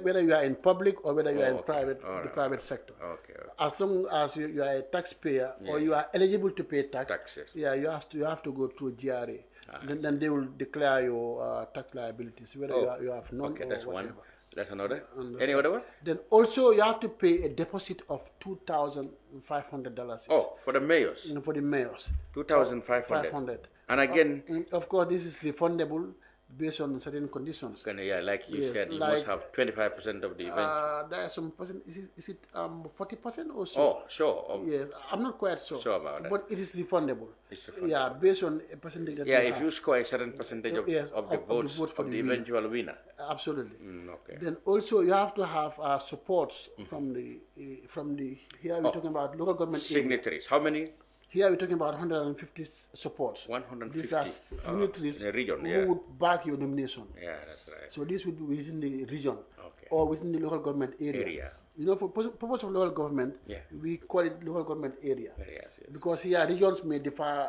Whether you are in public or whether you are in okay. private, All the right. private sector. Okay. As long as you are a taxpayer or you are eligible to pay tax, Taxes. yeah, you have to go through GRA. Then they will declare your tax liabilities, whether you have none Okay, or that's whatever. one. That's another. And Any other one? Then also you have to pay a deposit of $2,500. Oh, for the mayors. For the mayors. 2,500. 500. And again, Of course, this is refundable based on certain conditions. like you Yes, said, you like, must have 25% of the event. There are some percent. Is it 40% or so? Oh, sure. Yes, I'm not quite sure. Sure about that. But it is refundable. It's refundable. Yeah, based on a percentage that Yeah, you if have. you score a certain percentage of, Yes, of the votes vote for of the the winner. eventual winner. Absolutely. Okay. Then also you have to have supports from the here we're talking about local government area. Signatories. How many? Here we're talking about 150 supports. 150. These are signatories in a region, who yeah. would back your nomination. Yeah, that's right. So this would be within the region Okay. or within the local government area. Area. For purpose of local government, Yeah. we call it local government area. Areas, yes. Because here regions may differ.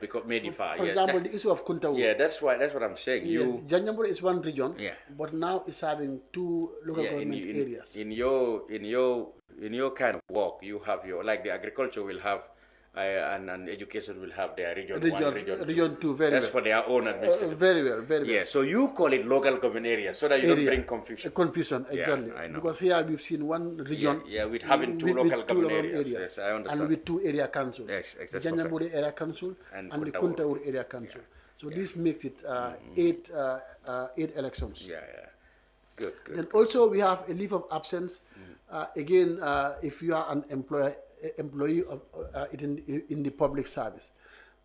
Because may differ. For example, the issue of Kuntawu. Yeah, that's what I'm saying. Yes, You Janjambur is one region, Yeah. but now it's having two local government areas. in your kind of work, you have your, like the agriculture will have and education will have their region 1, region two, very That's well. for their own administration. Very well, very well. Yeah, so you call it local government area so that you don't Area. bring confusion. Confusion, Yeah, exactly. I know. Because here we've seen one region. Yeah, with having two local government areas. Yes, I understand. And with two area councils. Yes, that's Janjamburi area council And and the Kuntawu. Kuntawu area council. So this makes it eight elections. Yeah. Good. Then also we have a leave of absence. Again, if you are an employee of in the public service.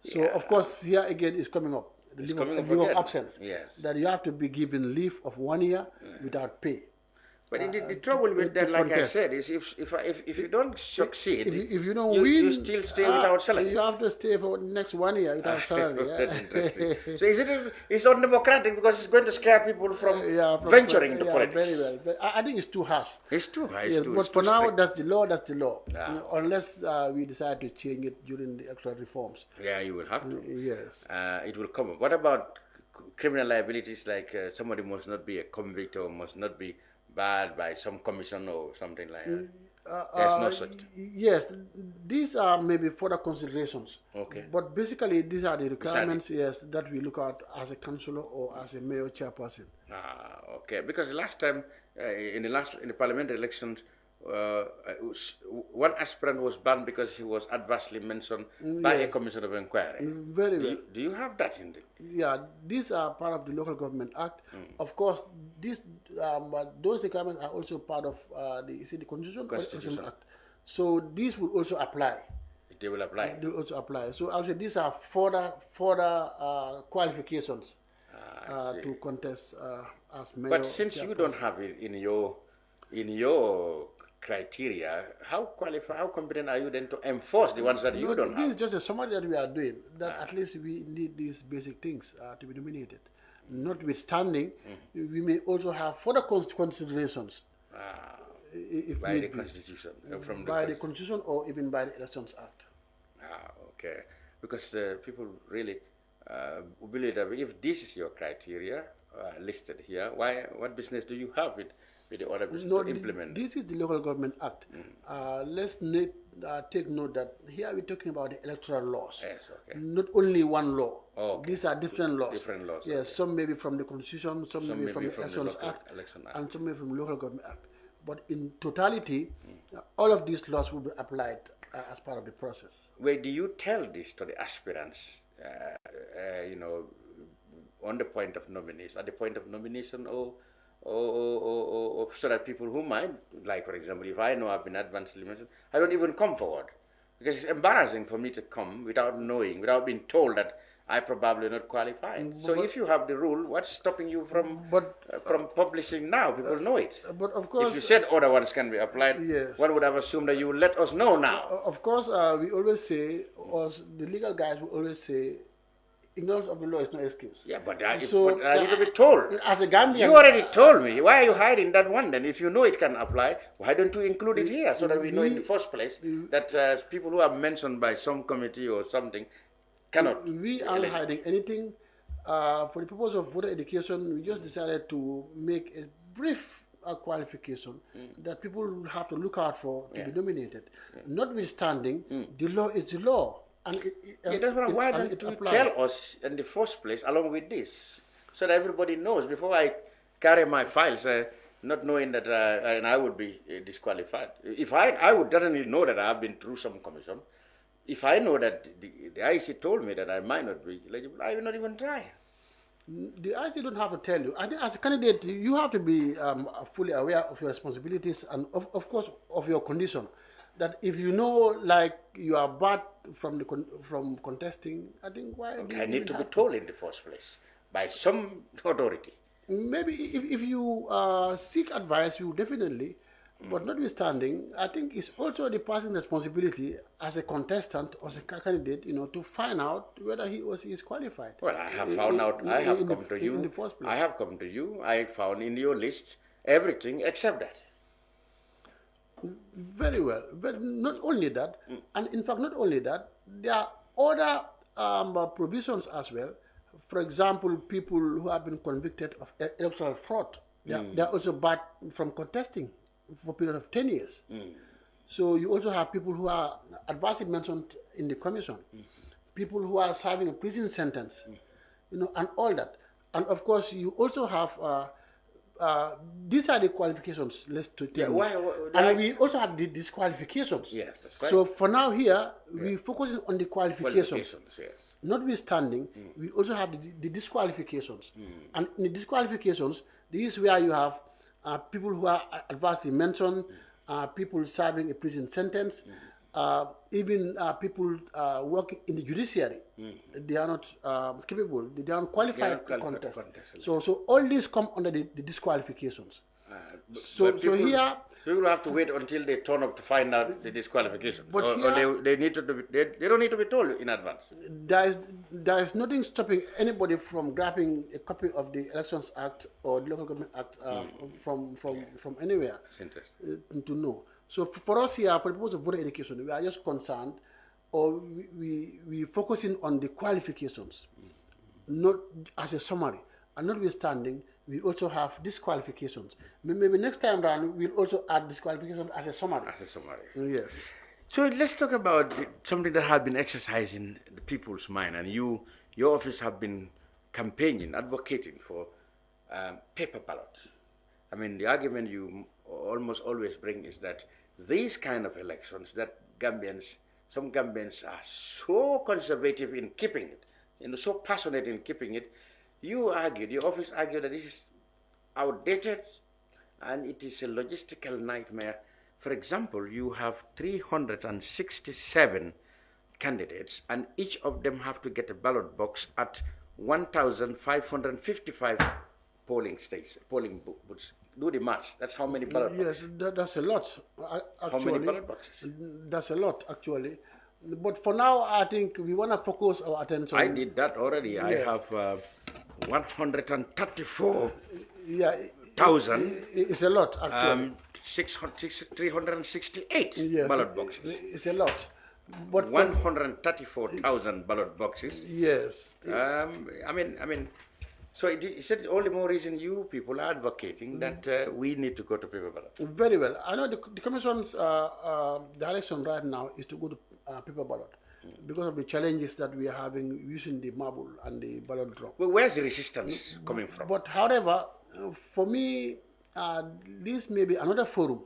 So of course here again is coming up. The It's leave coming of, up leave of again. absence. Yes. That you have to be given leave of 1 year without pay. But the trouble with that, like I contest. said, is if you don't succeed, If you don't you win, still stay without salary. You have to stay for the next 1 year without salary. Yeah? That's interesting. So it's undemocratic because it's going to scare people from venturing into politics. Very well. But I think it's too harsh. It's too high. Yes, but it's for too now, strict. that's the law. That's the law. Yeah. Unless we decide to change it during the electoral reforms. Yeah, you will have to. Yes. It will come. What about criminal liabilities? Like somebody must not be a convict or must not be barred by some commission or something like that. There's no such. Yes, these are maybe further considerations. Okay. But basically, these are the requirements, yes, that we look at as a councillor or as a mayor chairperson. Okay. Because last time in the parliamentary elections, one aspirant was banned because he was adversely mentioned by a commission of inquiry. Very well. Do you have that in the? Yeah, these are part of the Local Government Act. Of course, those requirements are also part of the Constitution Act. So these will also apply. They will apply. They will also apply. So I would say these are further qualifications to contest as mayor. But since you don't have it in your criteria, how competent are you then to enforce the ones that you don't This have? is just a summary that we are doing, that at least we need these basic things to be nominated. Notwithstanding, we may also have further considerations. If By need the be. Constitution? By the Constitution or even by the Elections Act. Okay. Because people really believe that if this is your criteria listed here, what business do you have with the other business to implement? This is the Local Government Act. Let's take note that here we're talking about the electoral laws. Yes, okay. Not only one law. Okay. These are different laws. Different laws. Yes, Okay. some may be from the Constitution, some may be from the Elections local Act, Election Act. and some may be from the Local Government Act. But in totality, all of these laws will be applied as part of the process. Where do you tell this to the aspirants, on the point of nomination, at the point of nomination, or so that people who might, like for example, if I know I've been advanced elimination, I don't even come forward. Because it's embarrassing for me to come without knowing, without being told that I probably not qualify. So if you have the rule, what's stopping you from publishing now? People know it. But of course, if you said other ones can be applied, yes, one would have assumed that you would let us know now. Of course, we always say, or the legal guys will always say, ignorance of the law is no excuse. Yeah, but I need to be told. As a Gambian, you already told me. Why are you hiding that one then? If you know it can apply, why don't you include it here so that we know in the first place that people who are mentioned by some committee or something cannot. We aren't hiding anything. For the purpose of voter education, we just decided to make a brief qualification that people have to look out for to be nominated. Notwithstanding, the law is the law. And why don't you tell us in the first place along with this, so that everybody knows before I carry my files, not knowing that I would be disqualified. If I would definitely know that I have been through some commission. If I know that the IEC told me that I might not be eligible, I will not even try. The IEC don't have to tell you. I think as a candidate, you have to be fully aware of your responsibilities and of course of your condition. That if you know, like, you are bad from contesting, I think why? Okay, I need to be told in the first place by some authority. Maybe if you seek advice, you definitely. But notwithstanding, I think it's also the person's responsibility as a contestant or as a candidate, to find out whether he or she is qualified. Well, I have found out. I have come to you. In the first place. I have come to you. I found in your list everything except that. Very well. But not only that, and in fact, not only that, there are other provisions as well. For example, people who have been convicted of electoral fraud, they are also barred from contesting for a period of 10 years. So you also have people who are adversely mentioned in the commission, people who are serving a prison sentence, and all that. And of course, you also have these are the qualifications. Let's tell you. And we also have the disqualifications. Yes, that's right. So for now here, we're focusing on the qualifications. Yes. Notwithstanding, we also have the disqualifications. And in the disqualifications, this is where you have people who are adversely mentioned, people serving a prison sentence, even people working in the judiciary. They are not capable, they are not qualified to contest. So all these come under the disqualifications. So here... We will have to wait until they turn up to find out the disqualification. But or they need to they don't need to be told in advance. There is nothing stopping anybody from grabbing a copy of the Elections Act or the Local Government Act from anywhere. That's interesting. To know. So for us here, for the purpose of voter education, we are just concerned, or we focusing on the qualifications, not as a summary. And notwithstanding, we also have disqualifications. Maybe next time round, we'll also add disqualifications as a summary. As a summary. Yes. So let's talk about something that has been exercising the people's mind, and your office have been campaigning, advocating for paper ballot. I mean, the argument you almost always bring is that these kind of elections, that some Gambians are so conservative in keeping it, so passionate in keeping it. You argued, your office argued that this is outdated and it is a logistical nightmare. For example, you have 367 candidates and each of them have to get a ballot box at 1,555 polling booths. Do the maths. That's how many ballot boxes? Yes, that's a lot. Actually, how many ballot boxes? That's a lot, actually. But for now, I think we want to focus our attention. I did that already. Yes. I have 134. Yeah, it's a lot, actually. 368 ballot boxes. It's a lot. But 134,000 ballot boxes. Yes. I mean, so it's all the more reason you people are advocating that we need to go to paper ballot. Very well. I know the Commission's direction right now is to go to paper ballot because of the challenges that we are having using the marble and the ballot drum. Well, where's the resistance coming from? But however, for me, this may be another forum.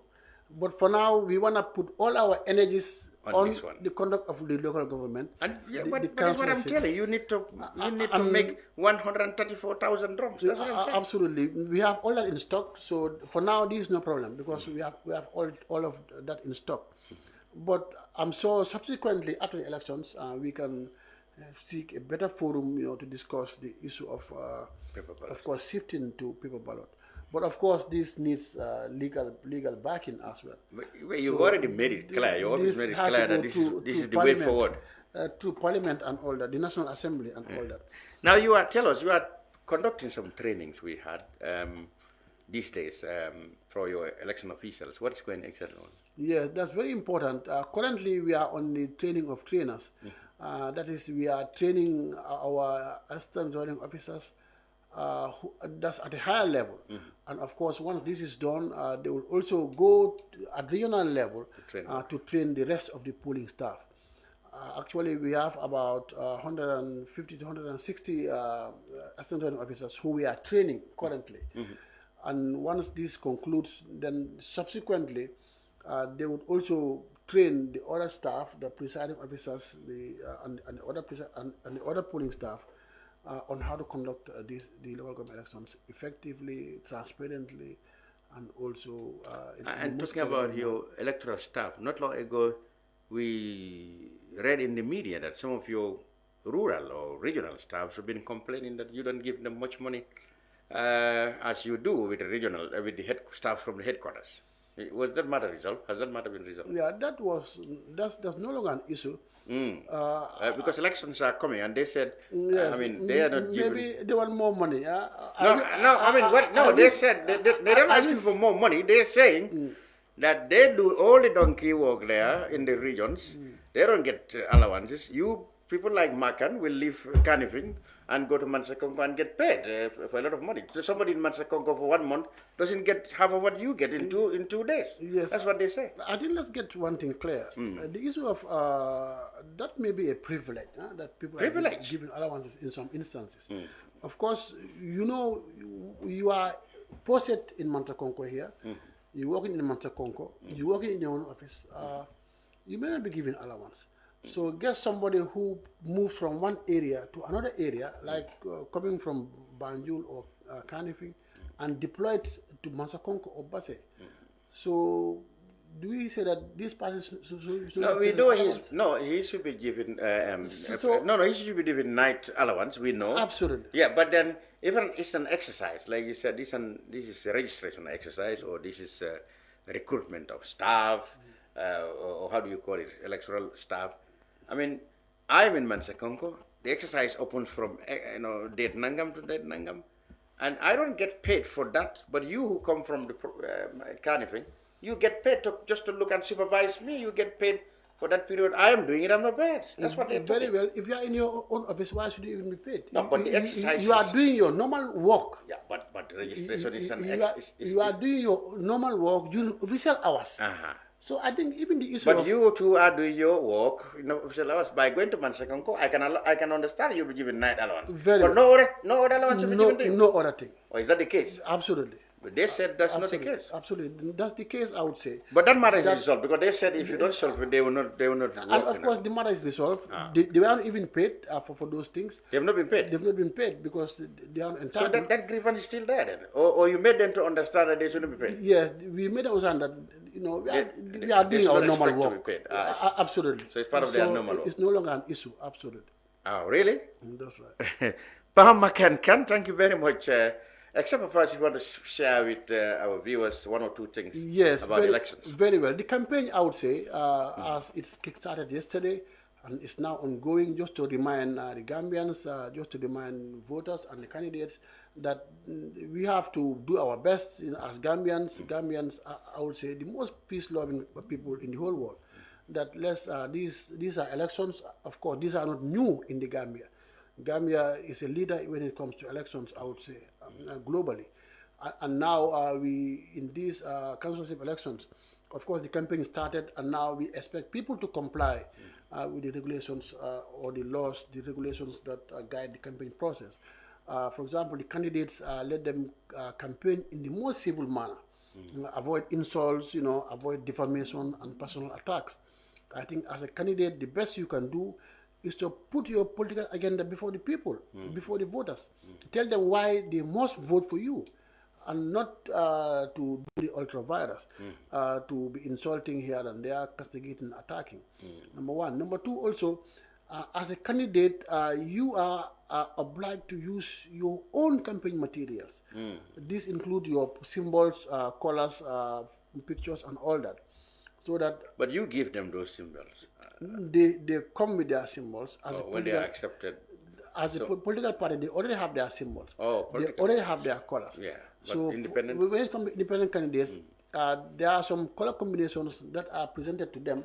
But for now, we want to put all our energies on the conduct of the local government. And but that's what I'm telling you. You need to make 134,000 drums. That's what I'm saying. Absolutely, we have all that in stock. So for now, this is no problem because we have all of that in stock. But I'm sure subsequently after the elections, we can seek a better forum, to discuss the issue of course, shifting to paper ballot. But of course, this needs legal backing as well. Well, you've already made it clear. You always made it clear that this is the way forward. To Parliament and all that, the National Assembly and all that. Now, you are conducting some trainings we had these days for your election officials. What is going exactly on? Yes, that's very important. Currently, we are on the training of trainers. That is, we are training our assistant returning officers that's at a higher level. And of course, once this is done, they will also go at regional level to train the rest of the polling staff. Actually, we have about 150 to 160 assistant returning officers who we are training currently. And once this concludes, then subsequently, they would also train the other staff, the presiding officers, and the other polling staff on how to conduct the local government elections effectively, transparently, and also. And talking about your electoral staff, not long ago, we read in the media that some of your rural or regional staffs have been complaining that you don't give them much money as you do with the staff from the headquarters. Was that matter resolved? Has that matter been resolved? Yeah, that's no longer an issue. Because elections are coming, and they said, yes, they are not giving. Maybe they want more money. They said they don't ask you for more money. They're saying that they do all the donkey work there in the regions. They don't get allowances. You people like Makan will leave Canifing and go to Mansakonko and get paid for a lot of money. So somebody in Mansakonko for 1 month doesn't get half of what you get in 2 days. Yes, that's what they say. I think let's get one thing clear. The issue of that may be a privilege that people are given allowances in some instances. Of course, you are posted in Mansakonko here. You're working in Mansakonko. You're working in your own office. You may not be given allowance. So get somebody who moved from one area to another area, like coming from Banjul or Kanifing, and deployed to Mansakonko or Basse. So do we say that this person should No, we know he should be given he should be given night allowance, we know. Absolutely. Yeah, but then even it's an exercise, like you said, this is a registration exercise, or this is recruitment of staff, or how do you call it, electoral staff. I mean, I'm in Mansakonko. The exercise opens from date Nangam to date Nangam, and I don't get paid for that. But you who come from the Kanifing, you get paid just to look and supervise me. You get paid for that period. I am doing it. I'm not paid. That's what they're very well. If you are in your own office, why should you even be paid? No, but the exercise. You are doing your normal work. Yeah, but registration is an You are doing your normal work during official hours. So I think even the issue. But you two are doing your work in official hours. By going to Mansakonko, I can understand you'll be given night allowance. But no other allowance will be given to you? No other thing. Or is that the case? Absolutely. But they said that's not the case. Absolutely, that's the case. I would say. But that matter is resolved, because they said if you don't solve it, they will not. And of course, the matter is resolved. They weren't even paid for those things. They have not been paid. They've not been paid because they are entitled. So that grievance is still there, then, or you made them to understand that they shouldn't be paid. Yes, we made them understand that we are doing our normal work. To be paid. Absolutely. So it's part of their normal work. It's no longer an issue. Absolutely. Oh, really? That's right. Makan, thank you very much. Except of course, you want to share with our viewers one or two things about elections. Very well. The campaign, I would say, as it's kick-started yesterday and it's now ongoing, just to remind the Gambians, just to remind voters and the candidates that we have to do our best as Gambians. Gambians are, I would say, the most peace-loving people in the whole world. That these are elections. Of course, these are not new in the Gambia. Gambia is a leader when it comes to elections, I would say, globally. And now we, in these councilship elections, of course, the campaign started, and now we expect people to comply with the regulations or the laws, the regulations that guide the campaign process. For example, the candidates, let them campaign in the most civil manner. Avoid insults, avoid defamation and personal attacks. I think as a candidate, the best you can do is to put your political agenda before the people, before the voters. Tell them why they must vote for you, and not to do the ultra-virus, to be insulting here and there, castigating, attacking. Number one. Number two, also, as a candidate, you are obliged to use your own campaign materials. This includes your symbols, colors, pictures, and all that. So that. But you give them those symbols. They come with their symbols when they are accepted. As a political party, they already have their symbols. They already have their colors. Yeah. But so independent. When it comes to independent candidates, there are some color combinations that are presented to them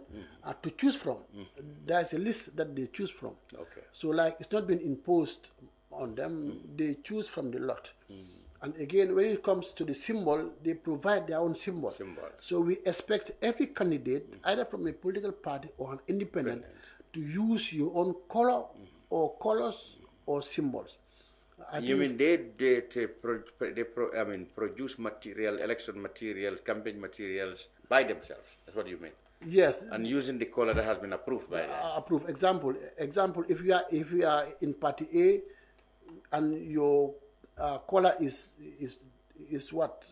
to choose from. There is a list that they choose from. Okay. So like it's not been imposed on them; they choose from the lot. And again, when it comes to the symbol, they provide their own symbol. So we expect every candidate, either from a political party or an independent, to use your own color or colors or symbols. You mean they produce material, election materials, campaign materials by themselves? That's what you mean? Yes. And using the color that has been approved by them. Approved. Example. If you are in party A, and your color is what?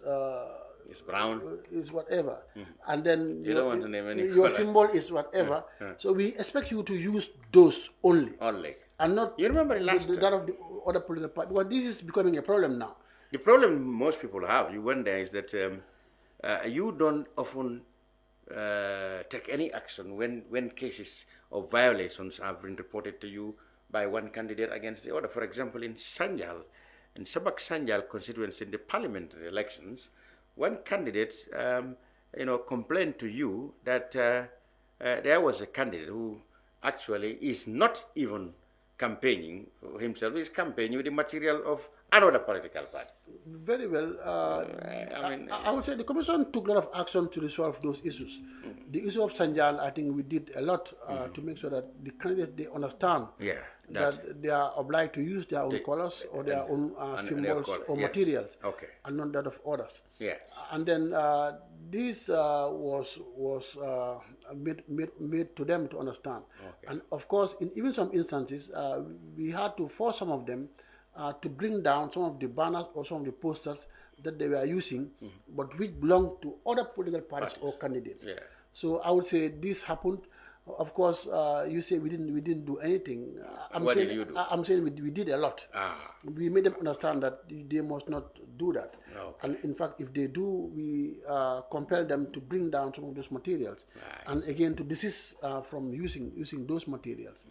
It's brown. Is whatever, and then you don't want to name any your color. symbol is whatever. So we expect you to use those only. And not. You remember last that of the other political party. Because this is becoming a problem now. The problem most people have, you wonder, is that you don't often take any action when cases of violations have been reported to you by one candidate against the other. For example, in Sanjal, in Sabak Sanjal constituency in the parliamentary elections, one candidate, complained to you that there was a candidate who actually is not even campaigning for himself, he's campaigning with the material of another political party. Very well. I would say the Commission took a lot of action to resolve those issues. The issue of Sanjal, I think we did a lot to make sure that the candidates, they understand that they are obliged to use their own colors or their own symbols or materials, and not that of others. Yeah. And then this was made to them to understand. And of course, in even some instances, we had to force some of them to bring down some of the banners or some of the posters that they were using, but which belonged to other political parties or candidates. Yeah. So I would say this happened. Of course, you say we didn't do anything. What did you do? I'm saying we did a lot. We made them understand that they must not do that. And in fact, if they do, we compel them to bring down some of those materials, and again to desist from using those materials.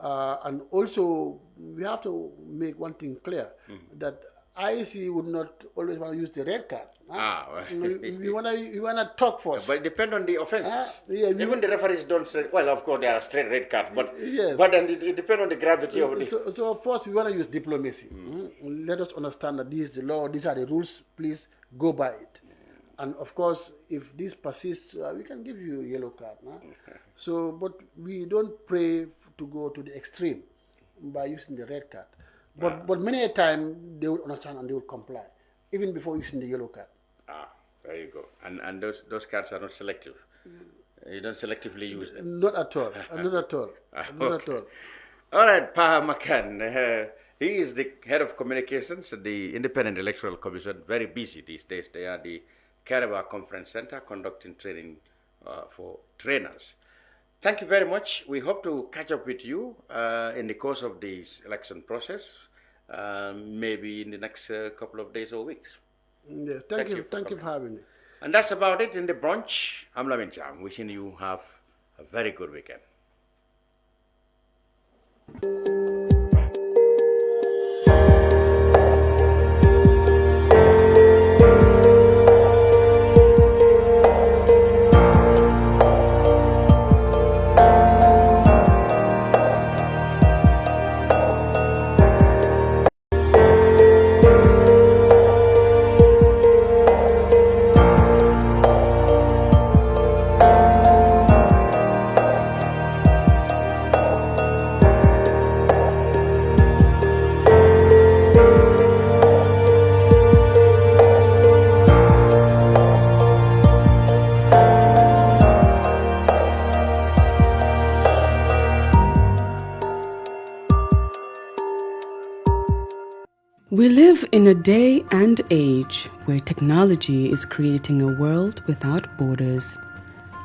And also, we have to make one thing clear, that IEC would not always want to use the red card. We want to talk first. But it depends on the offenses. Even the referees don't say, well, of course, there are straight red cards, but then it depends on the gravity of the... So first, we want to use diplomacy. Let us understand that this is the law, these are the rules, please go by it. And of course, if this persists, we can give you a yellow card. So, but we don't pray to go to the extreme by using the red card. But many a time they would understand and they would comply, even before using the yellow card. There you go. And those cards are not selective. You don't selectively use them. Not at all. Not at all. Not at all. All right, Makan. He is the head of communications at the Independent Electoral Commission. Very busy these days. They are the Kerr Conference Center conducting training for trainers. Thank you very much. We hope to catch up with you in the course of this election process, maybe in the next couple of days or weeks. Yes, thank you for having me. And that's about it in the brunch. I'm Lamin Cham, wishing you have a very good weekend. We live in a day and age where technology is creating a world without borders,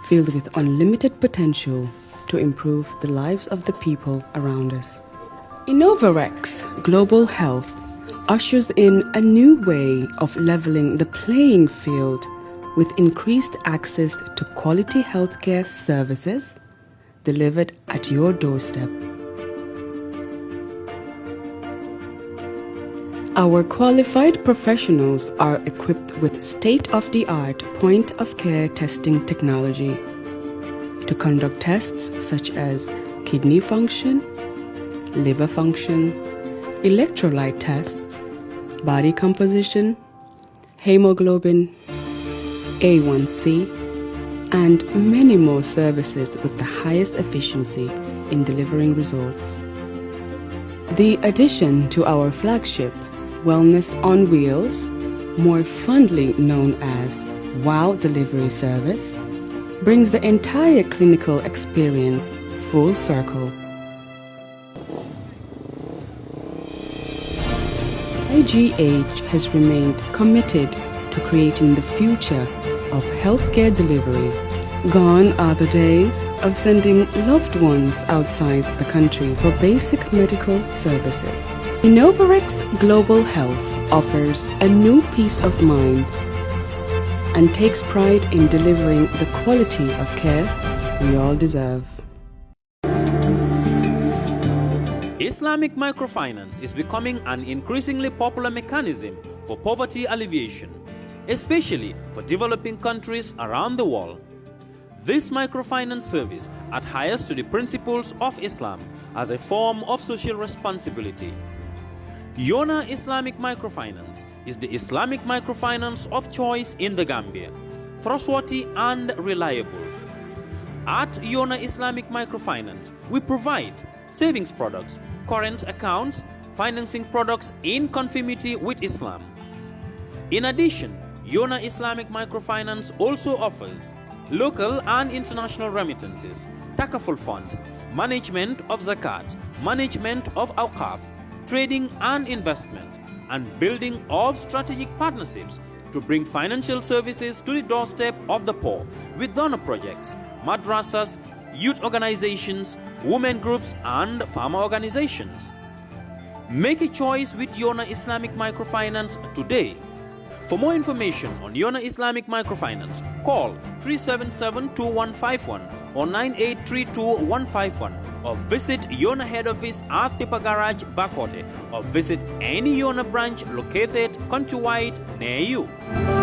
filled with unlimited potential to improve the lives of the people around us. Innovarex Global Health ushers in a new way of leveling the playing field with increased access to quality healthcare services delivered at your doorstep. Our qualified professionals are equipped with state-of-the-art point-of-care testing technology to conduct tests such as kidney function, liver function, electrolyte tests, body composition, hemoglobin, A1C, and many more services with the highest efficiency in delivering results. The addition to our flagship Wellness on Wheels, more fondly known as WOW Delivery Service, brings the entire clinical experience full circle. IGH has remained committed to creating the future of healthcare delivery. Gone are the days of sending loved ones outside the country for basic medical services. Innovarex Global Health offers a new peace of mind and takes pride in delivering the quality of care we all deserve. Islamic microfinance is becoming an increasingly popular mechanism for poverty alleviation, especially for developing countries around the world. This microfinance service adheres to the principles of Islam as a form of social responsibility. Yona Islamic Microfinance is the Islamic microfinance of choice in the Gambia, trustworthy and reliable. At Yona Islamic Microfinance, we provide savings products, current accounts, financing products in conformity with Islam. In addition, Yona Islamic Microfinance also offers local and international remittances, takaful fund, management of zakat, management of awqaf, trading and investment, and building of strategic partnerships to bring financial services to the doorstep of the poor with donor projects, madrasas, youth organizations, women groups, and farmer organizations. Make a choice with Yona Islamic Microfinance today. For more information on Yona Islamic Microfinance, call 377-2151 or 9832-151 or visit Yona head office at Tipa Garage, Bakote, or visit any Yona branch located countrywide near you.